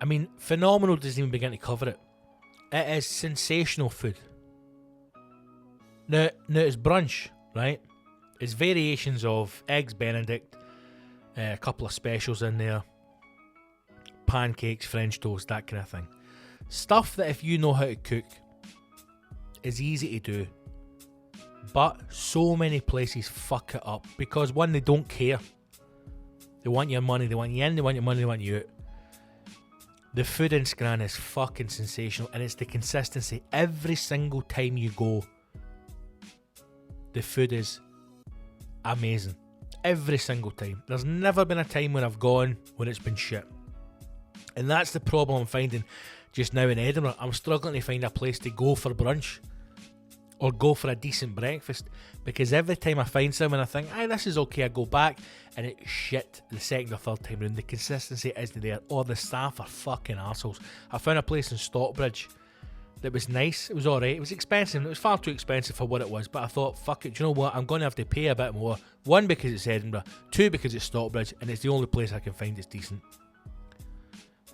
I mean, phenomenal doesn't even begin to cover it. It is sensational food. Now it's brunch, right? It's variations of eggs Benedict, a couple of specials in there, pancakes, French toast, that kind of thing. Stuff that if you know how to cook is easy to do, but so many places fuck it up because one, they don't care. They want your money, they want you in, they want your money, they want you out. The food in Scran is fucking sensational, and it's the consistency. Every single time you go, the food is amazing. Every single time. There's never been a time when I've gone when it's been shit. And that's the problem I'm finding just now in Edinburgh. I'm struggling to find a place to go for brunch or go for a decent breakfast, because every time I find someone I think, aye, this is okay, I go back and it's shit the second or third time round. The consistency isn't there, or the staff are fucking arseholes. I found a place in Stockbridge that was nice. It was alright. It was expensive. It was far too expensive for what it was, but I thought, fuck it, do you know what, I'm going to have to pay a bit more. One, because it's Edinburgh. Two, because it's Stockbridge, and it's the only place I can find that's decent.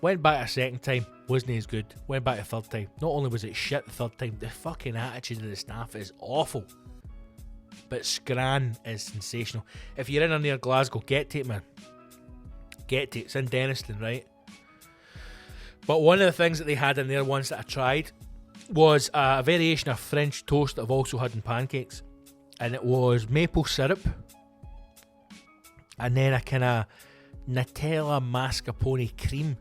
Went back a second time, wasn't as good. Went back a third time. Not only was it shit the third time, the fucking attitude of the staff is awful. But Scran is sensational. If you're in or near Glasgow, get to it, man. Get to it. It's in Denniston, right? But one of the things that they had in there once that I tried was a variation of French toast that I've also had in pancakes. And it was maple syrup and then a kind of Nutella mascarpone cream.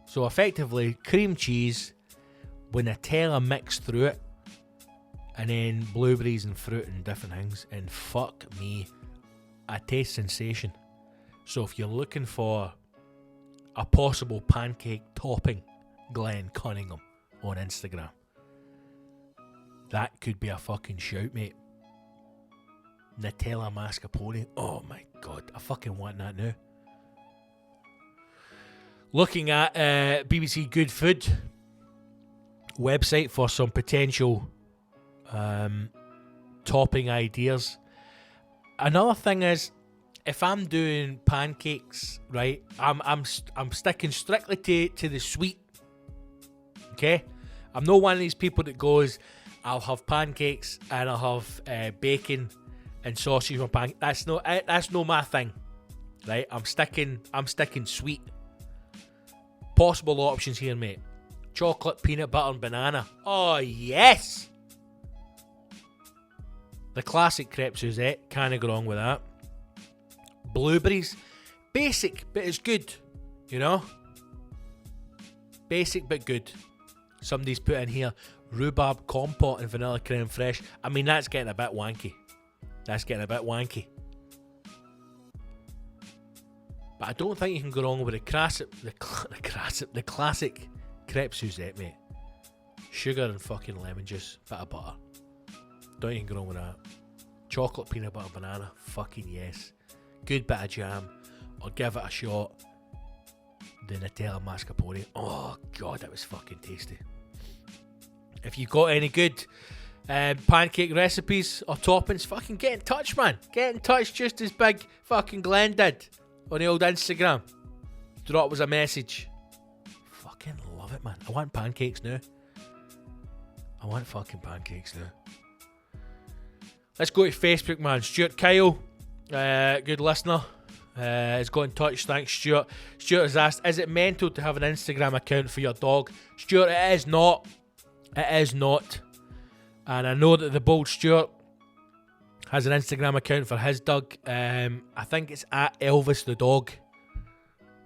So effectively cream cheese with Nutella mixed through it, and then blueberries and fruit and different things, and fuck me, a taste sensation. So if you're looking for a possible pancake topping, Glenn Cunningham on Instagram, that could be a fucking shout, mate. Nutella mascarpone, oh my god, I fucking want that now. Looking at BBC Good Food website for some potential topping ideas. Another thing is, if I'm doing pancakes, right, I'm sticking strictly to the sweet. Okay, I'm not one of these people that goes, I'll have pancakes and I'll have bacon and sausage on pancakes. That's not my thing, right? I'm sticking sweet. Possible options here, mate. Chocolate, peanut butter and banana. Oh yes! The classic crêpe Suzette, can't go wrong with that. Blueberries, basic but it's good, you know? Basic but good. Somebody's put in here rhubarb compote and vanilla creme fraiche. I mean, that's getting a bit wanky. But I don't think you can go wrong with the classic crêpe Suzette, mate. Sugar and fucking lemon juice, bit of butter. Don't you can go wrong with that. Chocolate, peanut butter, banana, fucking yes. Good bit of jam, or give it a shot. The Nutella mascarpone. Oh god, that was fucking tasty. If you got any good pancake recipes or toppings, fucking get in touch, man. Get in touch just as big fucking Glenn did on the old Instagram. Drop us a message. Fucking love it, man. I want pancakes now. I want fucking pancakes now. Let's go to Facebook, man. Stuart Kyle, good listener, has got in touch. Thanks, Stuart. Stuart has asked, is it mental to have an Instagram account for your dog? Stuart, it is not. It is not. And I know that the Bold Stuart has an Instagram account for his dog. I think it's at Elvis the Dog.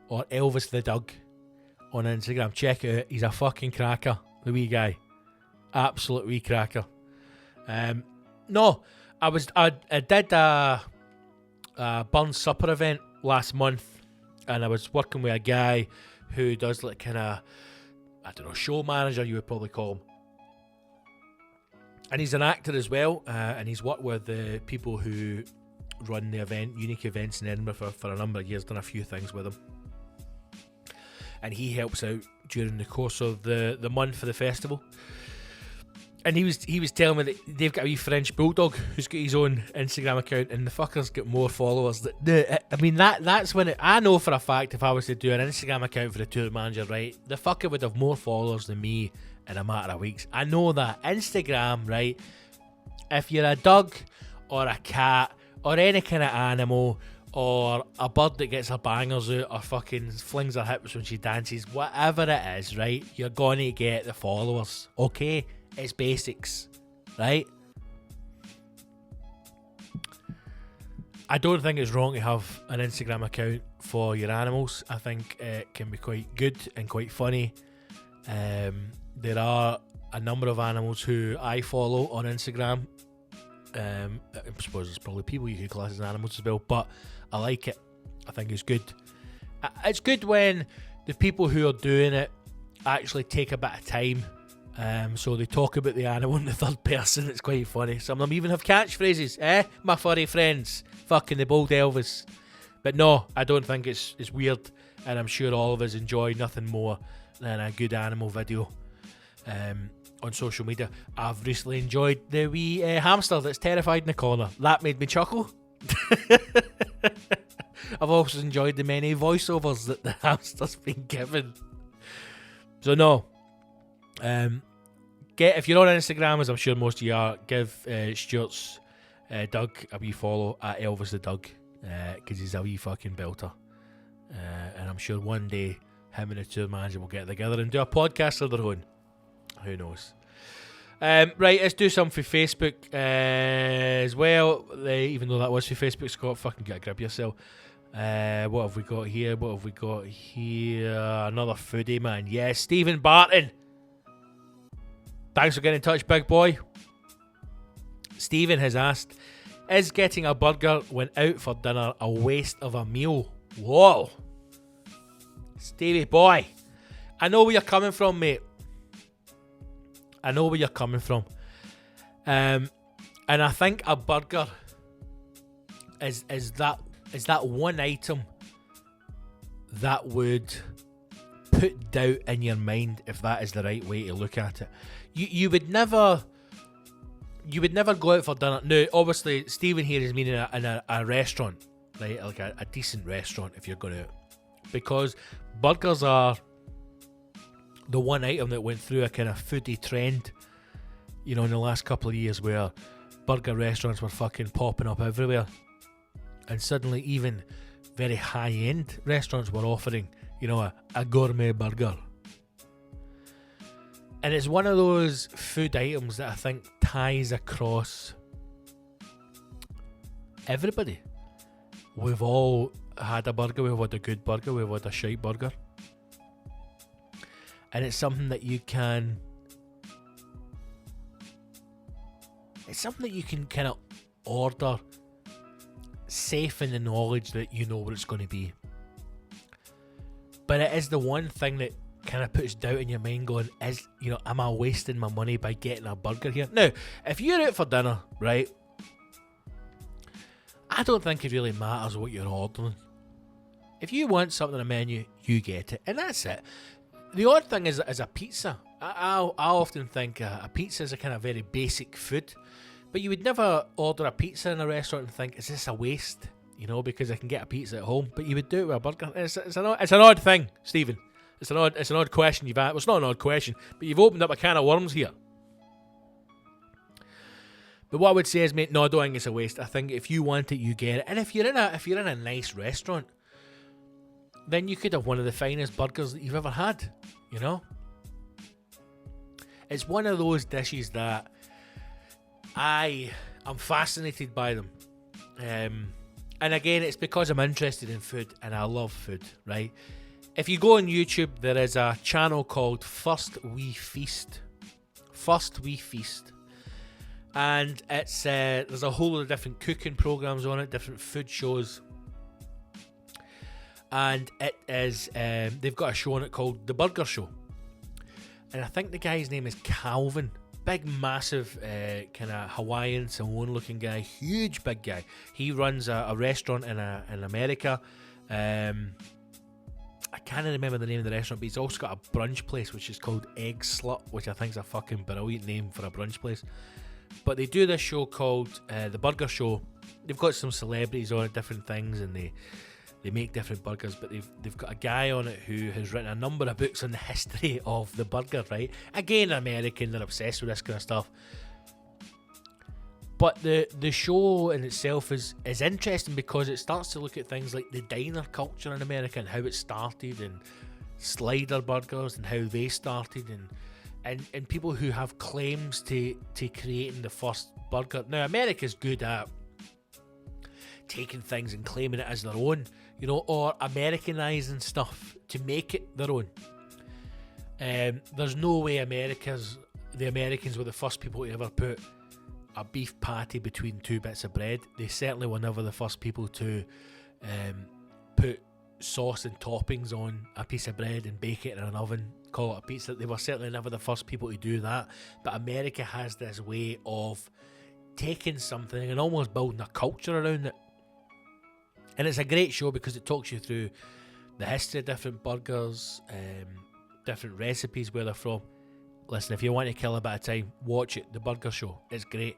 Or Elvis the Dog on Instagram. Check it out. He's a fucking cracker. The wee guy. Absolute wee cracker. No, I did a Burn Supper event last month, and I was working with a guy who does like kind of, I don't know, show manager you would probably call him. And he's an actor as well, and he's worked with the people who run the event, Unique Events in Edinburgh for a number of years, done a few things with him. And he helps out during the course of the month for the festival. And he was telling me that they've got a wee French bulldog who's got his own Instagram account, and the fucker's got more followers. I mean, that's when I know for a fact if I was to do an Instagram account for the tour manager, right, the fucker would have more followers than me in a matter of weeks. I know that. Instagram, right, if you're a dog or a cat or any kind of animal or a bird that gets her bangers out or fucking flings her hips when she dances, whatever it is, right, you're going to get the followers, okay? It's basics, right? I don't think it's wrong to have an Instagram account for your animals. I think it can be quite good and quite funny. There are a number of animals who I follow on Instagram. I suppose there's probably people you could class as animals as well, but I like it. I think it's good. It's good when the people who are doing it actually take a bit of time. So they talk about the animal in the third person. It's quite funny. Some of them even have catchphrases. My furry friends. Fucking the bold Elvis. But no, I don't think it's weird. And I'm sure all of us enjoy nothing more than a good animal video on social media. I've recently enjoyed the wee hamster that's terrified in the corner. That made me chuckle. I've also enjoyed the many voiceovers that the hamster's been given. So no. If you're on Instagram, as I'm sure most of you are, give Stuart's Doug a wee follow at Elvis the Doug, because he's a wee fucking belter, and I'm sure one day him and the tour manager will get together and do a podcast of their own. Who knows? Right, let's do something for Facebook as well. Even though that was for Facebook, Scott, fucking get a grip yourself. What have we got here? Another foodie, man. Yes, Stephen Barton. Thanks for getting in touch, big boy. Stephen has asked, is getting a burger when out for dinner a waste of a meal? Whoa. Stevie boy, I know where you're coming from, mate. I know where you're coming from. And I think a burger is that one item that would put doubt in your mind if that is the right way to look at it. You would never go out for dinner. Now, obviously, Stephen here is meaning in a restaurant, right? Like a decent restaurant if you're going out. Because burgers are the one item that went through a kind of foodie trend, in the last couple of years where burger restaurants were fucking popping up everywhere. And suddenly even very high-end restaurants were offering, a gourmet burger. And it's one of those food items that I think ties across everybody. We've all had a burger, we've had a good burger, we've had a shite burger. And it's something that you can... It's something that you can kind of order safe in the knowledge that you know what it's going to be. But it is the one thing that kind of puts doubt in your mind going, am I wasting my money by getting a burger here? Now, if you're out for dinner, right, I don't think it really matters what you're ordering. If you want something on the menu, you get it, and that's it. The odd thing is a pizza. I often think a pizza is a kind of very basic food, but you would never order a pizza in a restaurant and think, is this a waste? you know, because I can get a pizza at home. But you would do it with a burger. It's an odd thing, Stephen. It's an odd question you've asked. Well, it's not an odd question, but you've opened up a can of worms here. But what I would say is, mate, no, I don't think it's a waste. I think if you want it, you get it. And if you're in a nice restaurant, then you could have one of the finest burgers that you've ever had, you know? It's one of those dishes that I'm fascinated by them. And again, it's because I'm interested in food and I love food, right? If you go on YouTube, there is a channel called First We Feast. First We Feast. And it's there's a whole lot of different cooking programs on it, different food shows. And it is, they've got a show on it called The Burger Show. And I think the guy's name is Calvin. Big, massive, kind of Hawaiian, Samoan looking guy. Huge, big guy. He runs a restaurant in America. I can't remember the name of the restaurant, but he's also got a brunch place which is called Egg Slut, which I think is a fucking brilliant name for a brunch place. But they do this show called The Burger Show. They've got some celebrities on it, different things, and they make different burgers. But they've got a guy on it who has written a number of books on the history of the burger, right? Again, American, they're obsessed with this kind of stuff. But the show in itself is interesting because it starts to look at things like the diner culture in America and how it started, and slider burgers and how they started, and people who have claims to creating the first burger. Now, America's good at taking things and claiming it as their own, you know, or Americanizing stuff to make it their own. There's no way the Americans were the first people to ever put a beef patty between two bits of bread. They certainly were never the first people to put sauce and toppings on a piece of bread and bake it in an oven, call it a pizza. They were certainly never the first people to do that. But America has this way of taking something and almost building a culture around it. And it's a great show because it talks you through the history of different burgers, different recipes, where they're from. Listen, if you want to kill a bit of time, watch it, The Burger Show. It's great.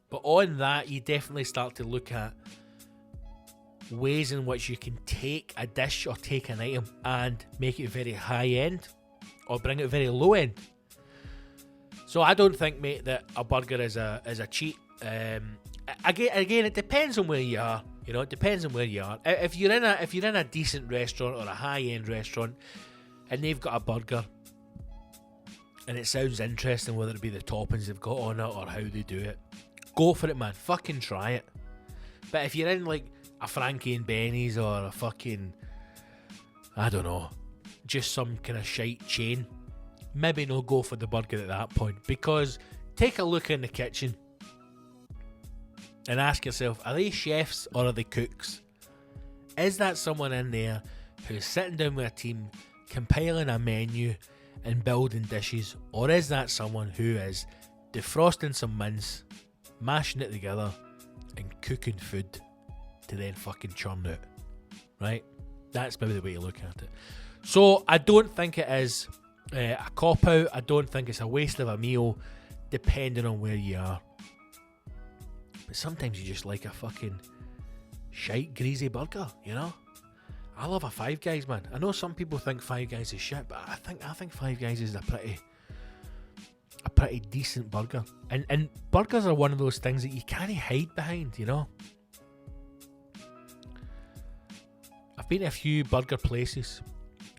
But on that, you definitely start to look at ways in which you can take a dish or take an item and make it very high end or bring it very low end. So I don't think, mate, that a burger is a cheat. Again, it depends on where you are. You know, it depends on where you are. If you're in a decent restaurant or a high end restaurant, and they've got a burger, and it sounds interesting, whether it be the toppings they've got on it or how they do it, go for it, man. Fucking try it. But if you're in like a Frankie and Benny's or a fucking, I don't know, just some kind of shite chain, maybe no go for the burger at that point. Because take a look in the kitchen and ask yourself, are they chefs or are they cooks? Is that someone in there who's sitting down with a team, compiling a menu and building dishes? Or is that someone who is defrosting some mince, mashing it together and cooking food to then fucking churn out? Right? That's maybe the way to look at it. So I don't think it is a cop-out. I don't think it's a waste of a meal, depending on where you are. But sometimes you just like a fucking shite, greasy burger, you know? I love a Five Guys, man. I know some people think Five Guys is shit, but I think Five Guys is a pretty decent burger. And burgers are one of those things that you can't hide behind, you know? I've been to a few burger places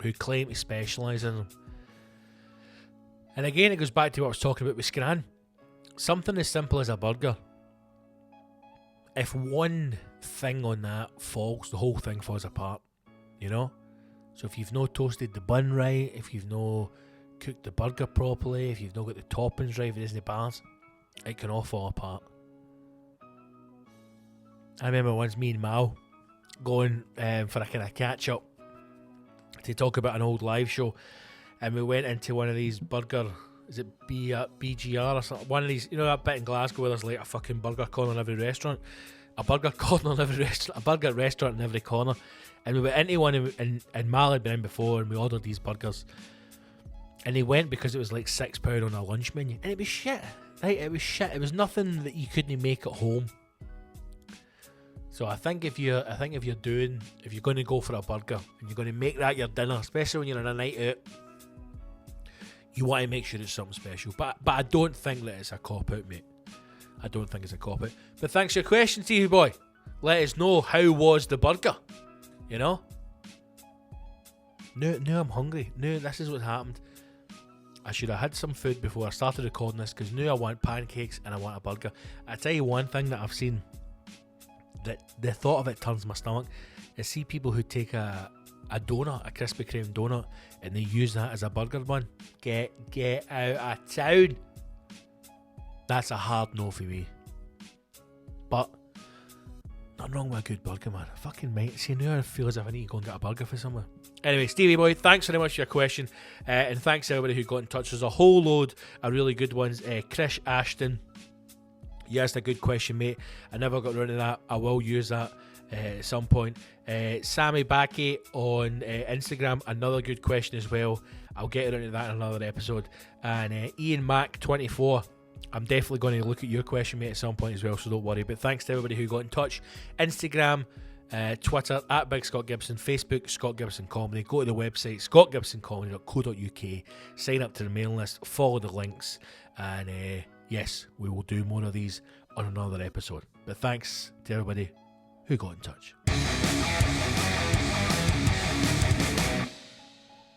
who claim to specialise in them. And again, it goes back to what I was talking about with Scran. Something as simple as a burger. If one thing on that falls, the whole thing falls apart, you know? So if you've not toasted the bun right, if you've not cooked the burger properly, if you've not got the toppings right, if it isn't balanced, it can all fall apart. I remember once me and Mal going for a kind of catch up to talk about an old live show, and we went into one of these burger, is it BGR or something, one of these, you know, that bit in Glasgow where there's like a fucking burger corner in every restaurant, a burger restaurant in every corner. And we went into one, and Mal had been in before, and we ordered these burgers, and he went because it was like £6 on a lunch menu, and it was shit, right? It was shit. It was nothing that you couldn't make at home. So I think if you're going to go for a burger and you're going to make that your dinner, especially when you're on a night out, you want to make sure it's something special. But I don't think that it's a cop out, mate. I don't think it's a cop out. But thanks for your question, TV boy. Let us know, how was the burger? You know? Now I'm hungry. Now this is what happened. I should have had some food before I started recording this, because now I want pancakes and I want a burger. I tell you one thing that I've seen that the thought of it turns my stomach. I see people who take a donut, a Krispy Kreme donut, and they use that as a burger bun. Get out of town. That's a hard no for me. But nothing wrong with a good burger, man. I fucking might. See, now I feel as if I need to go and get a burger for somewhere. Anyway, Stevie boy, thanks very much for your question, and thanks to everybody who got in touch. There's a whole load of really good ones. Krish Ashton, you asked a good question, mate. I never got around to that. I will use that at some point. Sammy Backey on Instagram, another good question as well. I'll get around to that in another episode. And Ian Mac 24, I'm definitely going to look at your question, mate, at some point as well, so don't worry. But thanks to everybody who got in touch. Instagram, Twitter, at Big Scott Gibson, Facebook, Scott Gibson Comedy. Go to the website, scottgibsoncomedy.co.uk, sign up to the mailing list, follow the links, and yes, we will do more of these on another episode. But thanks to everybody who got in touch.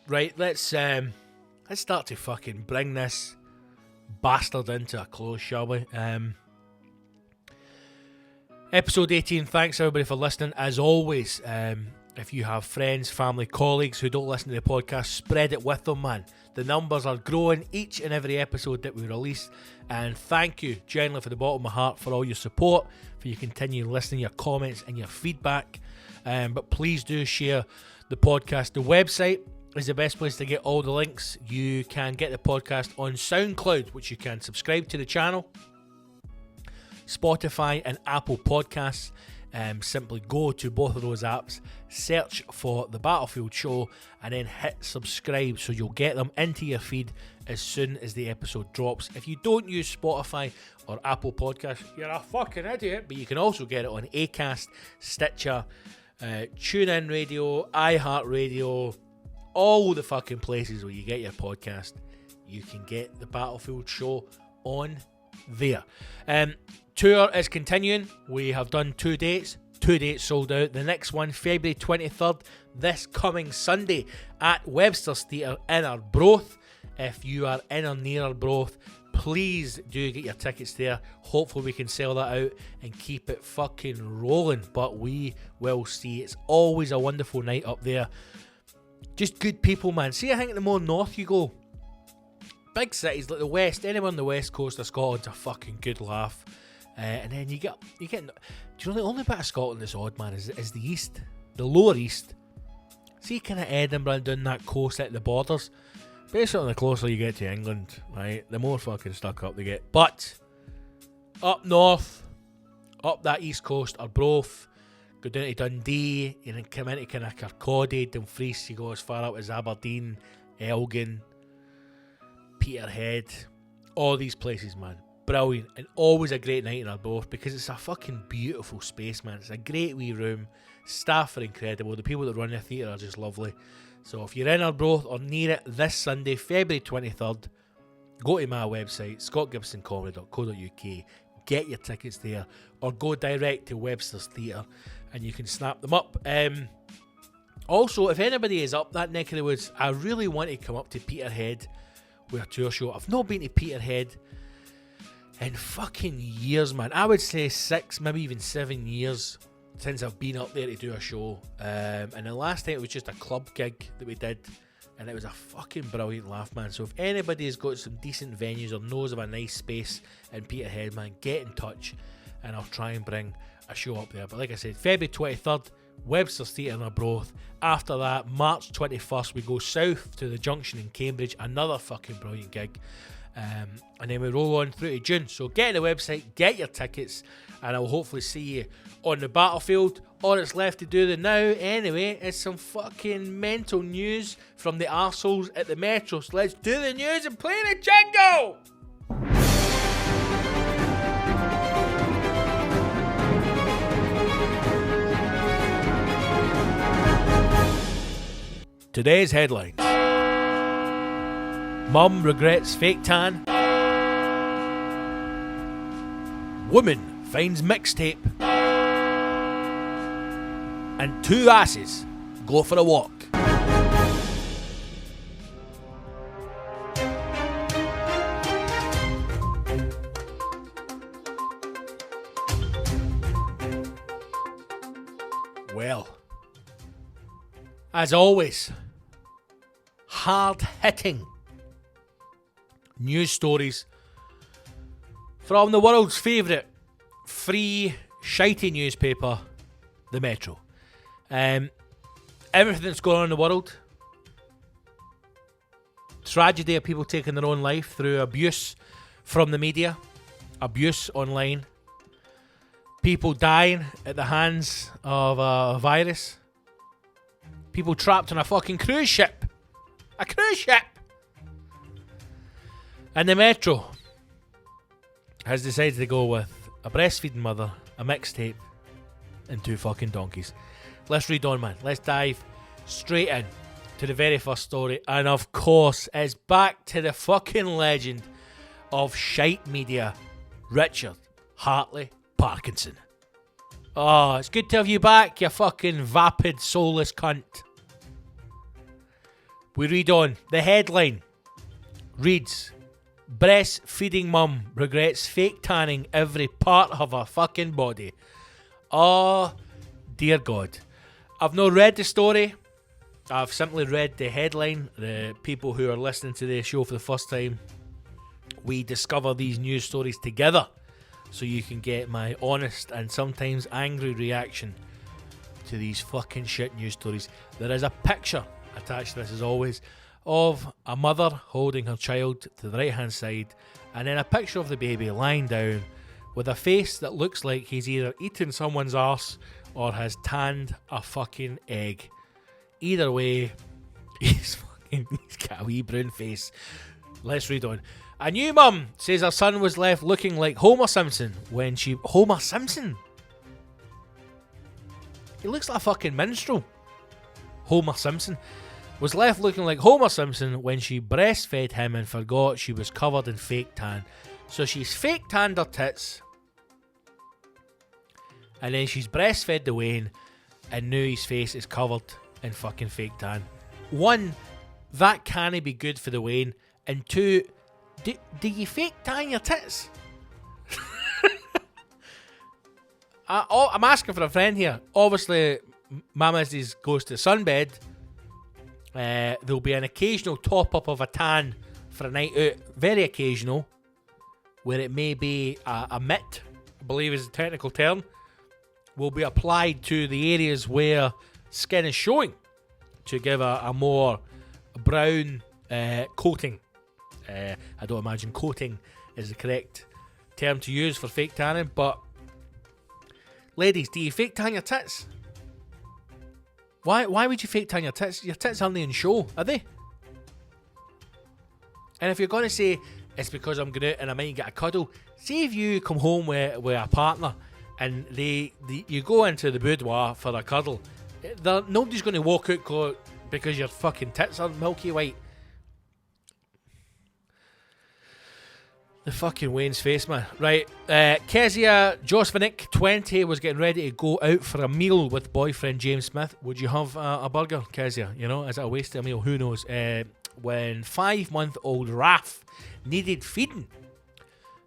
Right, let's start to fucking bring this bastard into a close, shall we? Episode 18, thanks everybody for listening. As always, if you have friends, family, colleagues who don't listen to the podcast, spread it with them, man. The numbers are growing each and every episode that we release, and thank you genuinely from the bottom of my heart for all your support, for your continued listening, your comments and your feedback. But please do share the podcast. The website is the best place to get all the links. You can get the podcast on SoundCloud, which you can subscribe to the channel, Spotify and Apple Podcasts. Simply go to both of those apps, search for The Battlefield Show, and then hit subscribe so you'll get them into your feed as soon as the episode drops. If you don't use Spotify or Apple Podcasts, you're a fucking idiot. But you can also get it on Acast, Stitcher, TuneIn Radio, iHeartRadio, all the fucking places where you get your podcast. You can get The Battlefield Show on there. Tour is continuing. We have done 2 dates. 2 dates sold out. The next one, February 23rd, this coming Sunday at Webster's Theatre in Arbroath. If you are in or near Arbroath, please do get your tickets there. Hopefully we can sell that out and keep it fucking rolling, but we will see. It's always a wonderful night up there. Just good people, man. See, I think the more north you go, big cities like the West, anywhere on the West Coast of Scotland's a fucking good laugh. And then you get. Do you know the only bit of Scotland that's odd, man, is the east, the lower east. See, kind of Edinburgh and down that coast at the borders. Basically, the closer you get to England, right, the more fucking stuck up they get. But up north, up that east coast, Arbroath, go down to Dundee, and then come into kind of Kirkcaldy, Dumfries, you go as far out as Aberdeen, Elgin, Peterhead, all these places, man. Brilliant, and always a great night in Arbroath because it's a fucking beautiful space, man. It's a great wee room, staff are incredible, the people that run the theatre are just lovely. So if you're in Arbroath or near it this Sunday, February 23rd, go to my website, scottgibsoncomedy.co.uk, get your tickets there, or go direct to Webster's Theatre and you can snap them up. Also, if anybody is up that neck of the woods, I really want to come up to Peterhead with a tour show. I've not been to Peterhead in fucking years, man. I would say 6, maybe even 7 years since I've been up there to do a show. And the last time it was just a club gig that we did, and it was a fucking brilliant laugh, man. So if anybody's got some decent venues or knows of a nice space in Peterhead, man, get in touch and I'll try and bring a show up there. But like I said, February 23rd, Webster's Theatre in Arbroath. After that, March 21st, we go south to the Junction in Cambridge, another fucking brilliant gig. And then we roll on through to June. So get on the website, get your tickets, and I'll hopefully see you on the battlefield. All that's left to do now, anyway, is some fucking mental news from the arseholes at the Metro. So let's do the news and play the jingle! Today's headlines. Mum regrets fake tan. Woman finds mixtape. And two asses go for a walk. Well, as always, hard-hitting news stories from the world's favourite free, shitey newspaper, the Metro. Everything that's going on in the world. Tragedy of people taking their own life through abuse from the media. Abuse online. People dying at the hands of a virus. People trapped on a fucking cruise ship. A cruise ship! And the Metro has decided to go with a breastfeeding mother, a mixtape, and two fucking donkeys. Let's read on, man. Let's dive straight in to the very first story. And of course, it's back to the fucking legend of shite media, Richard Hartley Parkinson. Oh, it's good to have you back, you fucking vapid, soulless cunt. We read on. The headline reads, breastfeeding mum regrets fake tanning every part of her fucking body. Oh, dear God. I've not read the story. I've simply read the headline. The people who are listening to the show for the first time, we discover these news stories together so you can get my honest and sometimes angry reaction to these fucking shit news stories. There is a picture attached to this, as always, of a mother holding her child to the right hand side, and then a picture of the baby lying down with a face that looks like he's either eaten someone's arse or has tanned a fucking egg. Either way, he's got a wee brown face. Let's read on. A new mum says her son was left looking like Homer Simpson when she... Homer Simpson? He looks like a fucking minstrel. Homer Simpson was left looking like Homer Simpson when she breastfed him and forgot she was covered in fake tan. So she's fake tanned her tits, and then she's breastfed the Wayne, and now his face is covered in fucking fake tan. One, that can't be good for the Wayne, and two, do you fake tan your tits? I'm asking for a friend here. Obviously, Mama's goes to sunbed. There'll be an occasional top up of a tan for a night out, very occasional, where it may be a mitt, I believe is the technical term, will be applied to the areas where skin is showing to give a more brown coating. I don't imagine coating is the correct term to use for fake tanning, but ladies, do you fake tan your tits? Why would you fake tan your tits? Your tits aren't in show, are they? And if you're going to say it's because I'm going out and I might get a cuddle, see if you come home with a partner and you go into the boudoir for a cuddle, nobody's going to walk out because your fucking tits are milky white. The fucking Wayne's face, man. Right, Kezia Josvinick, 20, was getting ready to go out for a meal with boyfriend James Smith. Would you have a burger, Kezia? You know, is it a waste of a meal? Who knows? When 5-month-old Raph needed feeding,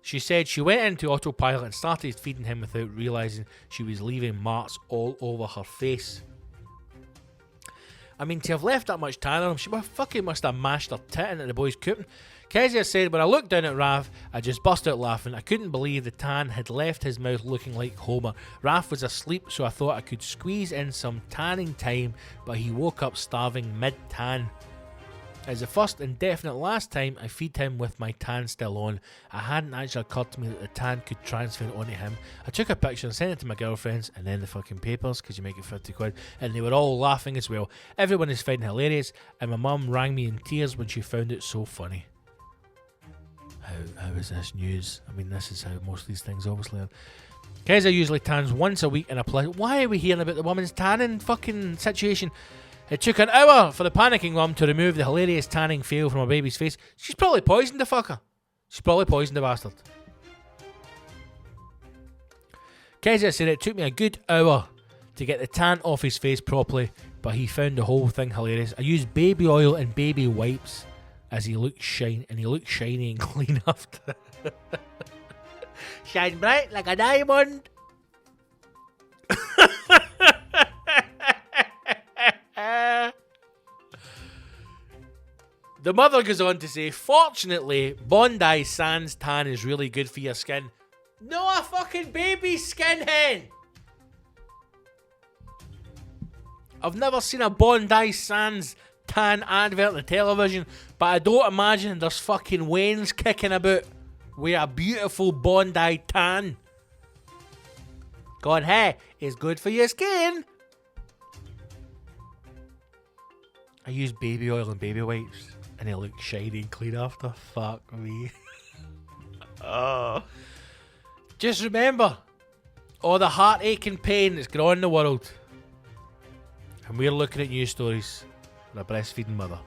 she said she went into autopilot and started feeding him without realising she was leaving marks all over her face. I mean, to have left that much tan on him, she fucking must have mashed her tit into the boy's cooping. Kezia said, when I looked down at Raph, I just burst out laughing. I couldn't believe the tan had left his mouth looking like Homer. Raph was asleep, so I thought I could squeeze in some tanning time, but he woke up starving mid-tan. As the first and definite last time I feed him with my tan still on, it hadn't actually occurred to me that the tan could transfer onto him. I took a picture and sent it to my girlfriends, and then the fucking papers, because you make it 50 quid, and they were all laughing as well. Everyone is finding it hilarious, and my mum rang me in tears when she found it so funny. How is this news? I mean, this is how most of these things obviously are. Kezia usually tans once a week in a place. Why are we hearing about the woman's tanning fucking situation? It took an hour for the panicking mum to remove the hilarious tanning fail from her baby's face. She's probably poisoned the fucker. She's probably poisoned the bastard. Kezia said it took me a good hour to get the tan off his face properly, but he found the whole thing hilarious. I used baby oil and baby wipes as he looked shiny and clean after. Shine bright like a diamond. The mother goes on to say, fortunately, Bondi Sands tan is really good for your skin. No, a fucking baby skin hen! I've never seen a Bondi Sands tan advert on the television, but I don't imagine there's fucking Waynes kicking about with a beautiful Bondi tan. God, hey, it's good for your skin. I use baby oil and baby wipes, and they look shiny and clean after. Fuck me. Oh. Just remember all the heartache and pain that's going on in the world. And we're looking at news stories of a breastfeeding mother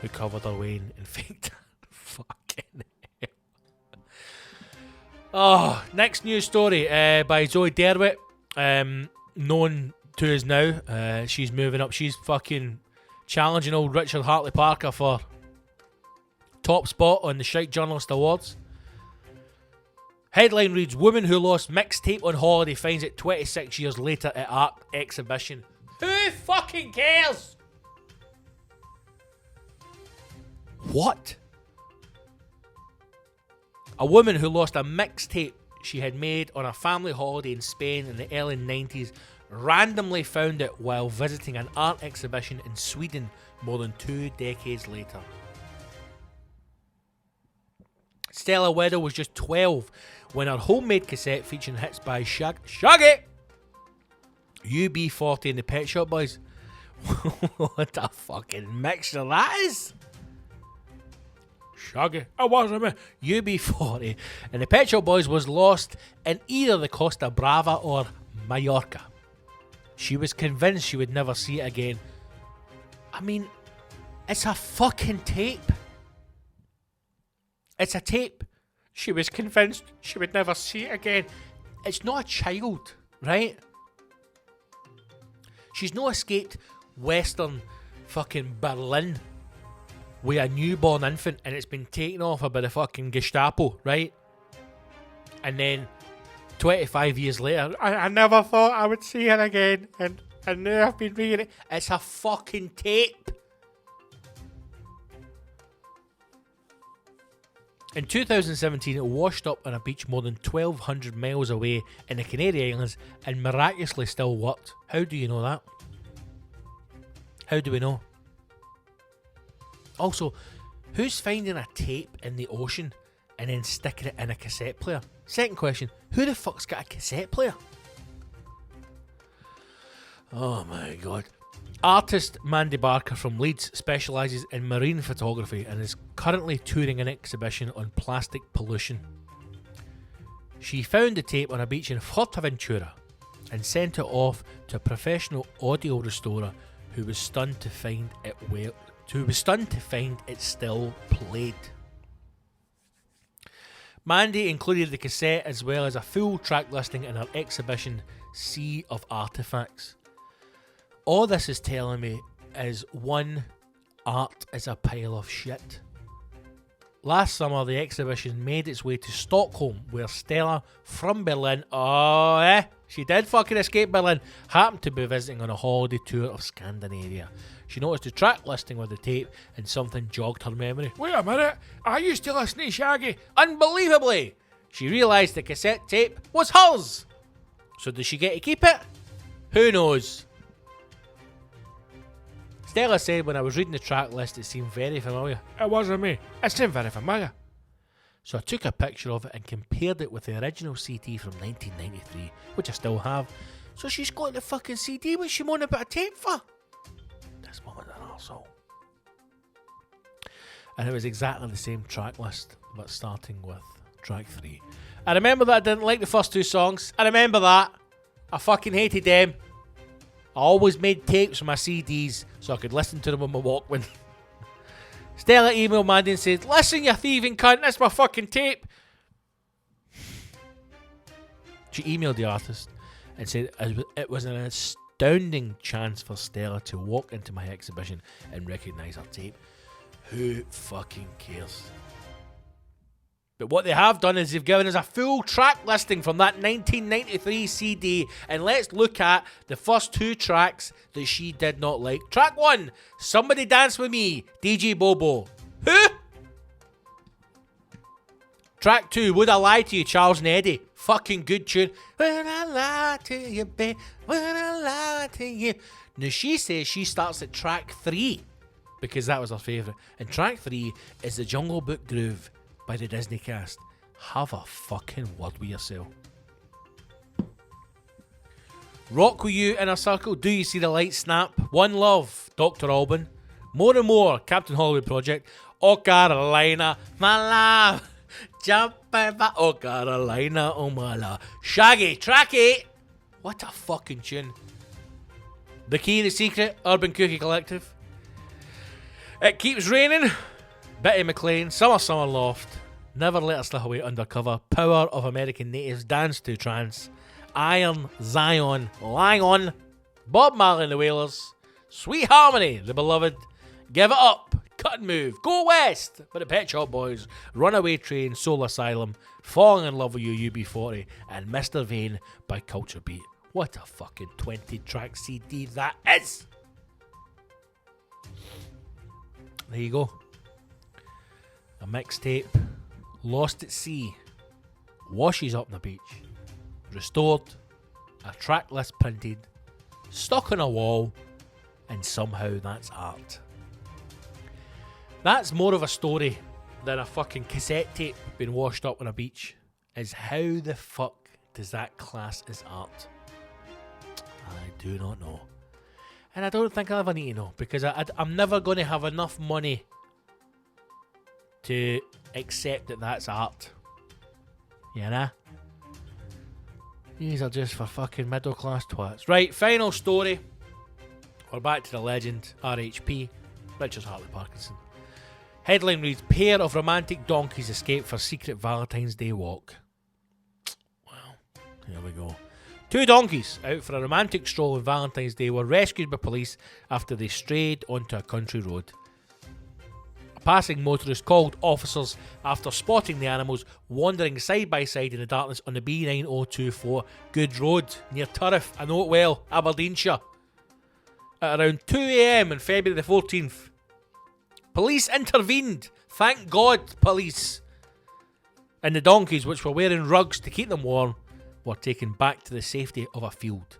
who covered her Wayne in fake tan. Fucking hell. Oh, next news story by Zoe Derwitt, known to us now. She's moving up. She's fucking challenging old Richard Hartley Parker for top spot on the Shite Journalist Awards. Headline reads, woman who lost mixtape on holiday finds it 26 years later at art exhibition. Who fucking cares? What? A woman who lost a mixtape she had made on a family holiday in Spain in the early 90s randomly found it while visiting an art exhibition in Sweden more than 2 decades later. Stella Weddle was just 12 when her homemade cassette featuring hits by Shaggy, UB40 and the Pet Shop Boys. What a fucking mixture that is! Shaggy, I wasn't me. UB40 and the Pet Shop Boys was lost in either the Costa Brava or Mallorca. She was convinced she would never see it again. I mean, it's a fucking tape. It's a tape. She was convinced she would never see it again. It's not a child, right? She's not escaped Western fucking Berlin with a newborn infant and it's been taken off her by the fucking Gestapo, right? And then 25 years later, I never thought I would see her again, and now I've been reading it. It's a fucking tape. In 2017, it washed up on a beach more than 1,200 miles away in the Canary Islands and miraculously still worked. How do you know that? How do we know? Also, who's finding a tape in the ocean and then sticking it in a cassette player? Second question, who the fuck's got a cassette player? Oh my god. Artist Mandy Barker from Leeds specialises in marine photography and is currently touring an exhibition on plastic pollution. She found the tape on a beach in Fuerteventura and sent it off to a professional audio restorer who was stunned to find it still played. Mandy included the cassette as well as a full track listing in her exhibition Sea of Artifacts. All this is telling me is, one, art is a pile of shit. Last summer, the exhibition made its way to Stockholm, where Stella from Berlin, she did fucking escape Berlin, happened to be visiting on a holiday tour of Scandinavia. She noticed the track listing with the tape and something jogged her memory. Wait a minute, I used to listen to Shaggy. Unbelievably, she realised the cassette tape was hers. So does she get to keep it? Who knows? Stella said, when I was reading the track list, it seemed very familiar. It wasn't me. It seemed very familiar. So I took a picture of it and compared it with the original CD from 1993, which I still have. So she's got the fucking CD, which she wanted a bit of tape for. This woman's an arsehole. And it was exactly the same track list, but starting with track 3. I remember that I didn't like the first 2 songs. I remember that. I fucking hated them. I always made tapes for my CDs so I could listen to them on my Walkman. Stella emailed Mandy and said, listen, you thieving cunt, that's my fucking tape. She emailed the artist and said it was an astounding chance for Stella to walk into my exhibition and recognise her tape. Who fucking cares? But what they have done is they've given us a full track listing from that 1993 CD, and let's look at the first 2 tracks that she did not like. Track 1, Somebody Dance With Me, DJ Bobo. Who? Track 2, Would I Lie To You, Charles and Eddie. Fucking good tune. When I lie to you, babe, when I lie to you. Now she says she starts at track 3 because that was her favourite. And track 3 is the Jungle Book Groove by the Disney Cast. Have a fucking word with yourself. Rock With You, Inner Circle, Do You See the Light Snap, One Love, Dr. Alban, More and More, Captain Hollywood Project, Oh Carolina, my love, jumping back, oh Carolina, oh my love. Shaggy, track 8, what a fucking tune. The Key, The Secret, Urban Cookie Collective. It Keeps Raining, Bitty McLean, Summer Loft, Never Let Her Slip Away, Undercover, Power of American Natives, Dance to Trance, Iron, Zion, Lion, Bob Marley and the Wailers, Sweet Harmony, The Beloved, Give It Up, Cut and Move, Go West by the Pet Shop Boys, Runaway Train, Soul Asylum, Falling in Love With You, UB40, and Mr. Vane by Culture Beat. What a fucking 20-track CD that is! There you go. A mixtape, Lost at Sea, Washes Up on the Beach, Restored, a track list printed, stuck on a wall, and somehow that's art. That's more of a story than a fucking cassette tape being washed up on a beach. Is how the fuck does that class as art? I do not know. And I don't think I'll ever need to know, because I'm never going to have enough money to accept that that's art. You know? These are just for fucking middle class twats. Right, final story. We're back to the legend, RHP, Richard Hartley Parkinson. Headline reads, pair of romantic donkeys escape for secret Valentine's Day walk. Well, here we go. 2 donkeys out for a romantic stroll on Valentine's Day were rescued by police after they strayed onto a country road. A passing motorist called officers after spotting the animals wandering side by side in the darkness on the B9024 Good Road near Turriff, I know it well, Aberdeenshire, at around 2 a.m. on February the 14th. Police intervened, thank God, police. And the donkeys, which were wearing rugs to keep them warm, were taken back to the safety of a field.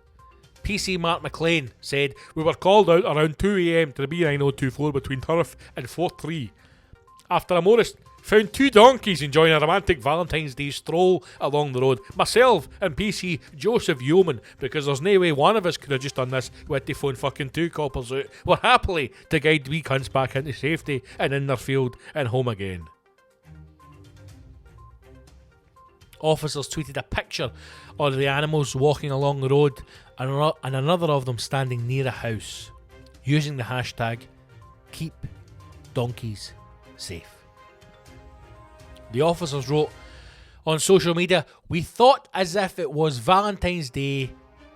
PC Mark McLean said, we were called out around 2 a.m. to the B9024 between Turriff and Fort 3 after a motorist found 2 donkeys enjoying a romantic Valentine's Day stroll along the road. Myself and PC Joseph Yeoman, because there's no way one of us could have just done this, we had to phone fucking 2 coppers out, were happily to guide wee cunts back into safety and in their field and home again. Officers tweeted a picture of the animals walking along the road and another of them standing near a house, using the hashtag Keep Donkeys Safe. The officers wrote on social media, we thought as if it was Valentine's Day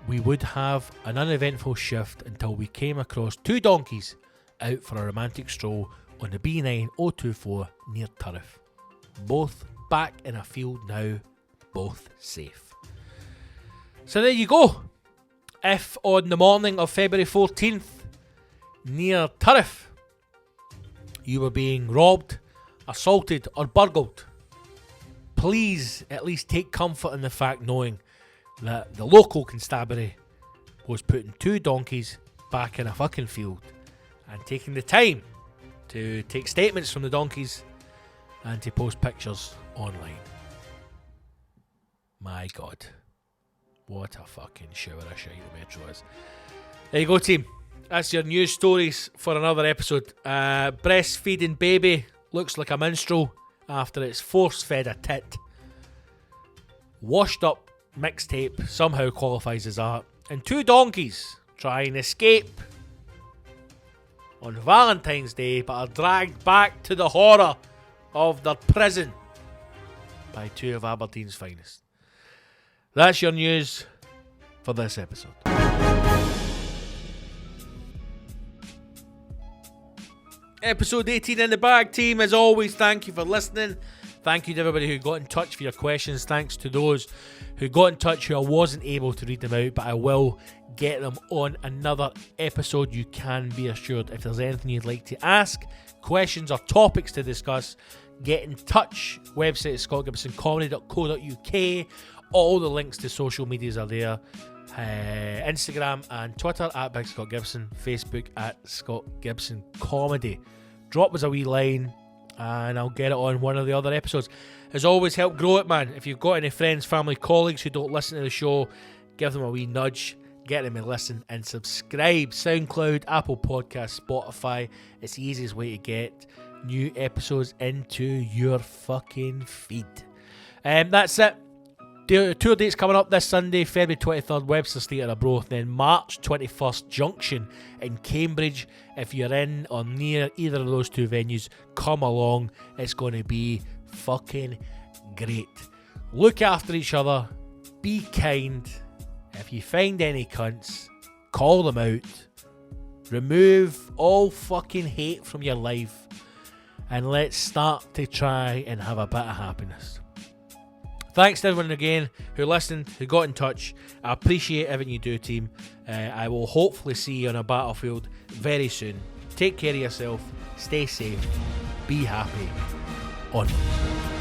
we would have an uneventful shift until we came across 2 donkeys out for a romantic stroll on the B9024 near Turriff. Both back in a field now, both safe. So there you go. If on the morning of February 14th near Turriff you were being robbed, assaulted or burgled, please at least take comfort in the fact knowing that the local constabulary was putting 2 donkeys back in a fucking field and taking the time to take statements from the donkeys and to post pictures online. My God, what a fucking shower of shite the Metro is. There you go, team. That's your news stories for another episode. Breastfeeding baby looks like a minstrel after it's force-fed a tit. Washed up mixtape somehow qualifies as art. And 2 donkeys try and escape on Valentine's Day, but are dragged back to the horror of their prison by two of Aberdeen's finest. That's your news for this episode. Episode 18 in the bag, team. As always, thank you for listening. Thank you to everybody who got in touch for your questions. Thanks to those who got in touch who I wasn't able to read them out, but I will get them on another episode. You can be assured. If there's anything you'd like to ask, questions or topics to discuss, get in touch. Website is scottgibsoncomedy.co.uk. All the links to social medias are there. Instagram and Twitter at Big Scott Gibson, Facebook at Scott Gibson Comedy. Drop us a wee line and I'll get it on one of the other episodes. As always, help grow it, man. If you've got any friends, family, colleagues who don't listen to the show, give them a wee nudge, get them to listen and subscribe. SoundCloud, Apple Podcasts, Spotify. It's the easiest way to get new episodes into your fucking feed. That's it. Tour dates coming up this Sunday, February 23rd, Webster Theatre Arbroath, then March 21st, Junction in Cambridge. If you're in or near either of those two venues, come along. It's going to be fucking great. Look after each other. Be kind. If you find any cunts, call them out. Remove all fucking hate from your life. And let's start to try and have a bit of happiness. Thanks to everyone again who listened, who got in touch. I appreciate everything you do, team. I will hopefully see you on a battlefield very soon. Take care of yourself. Stay safe. Be happy. Onwards.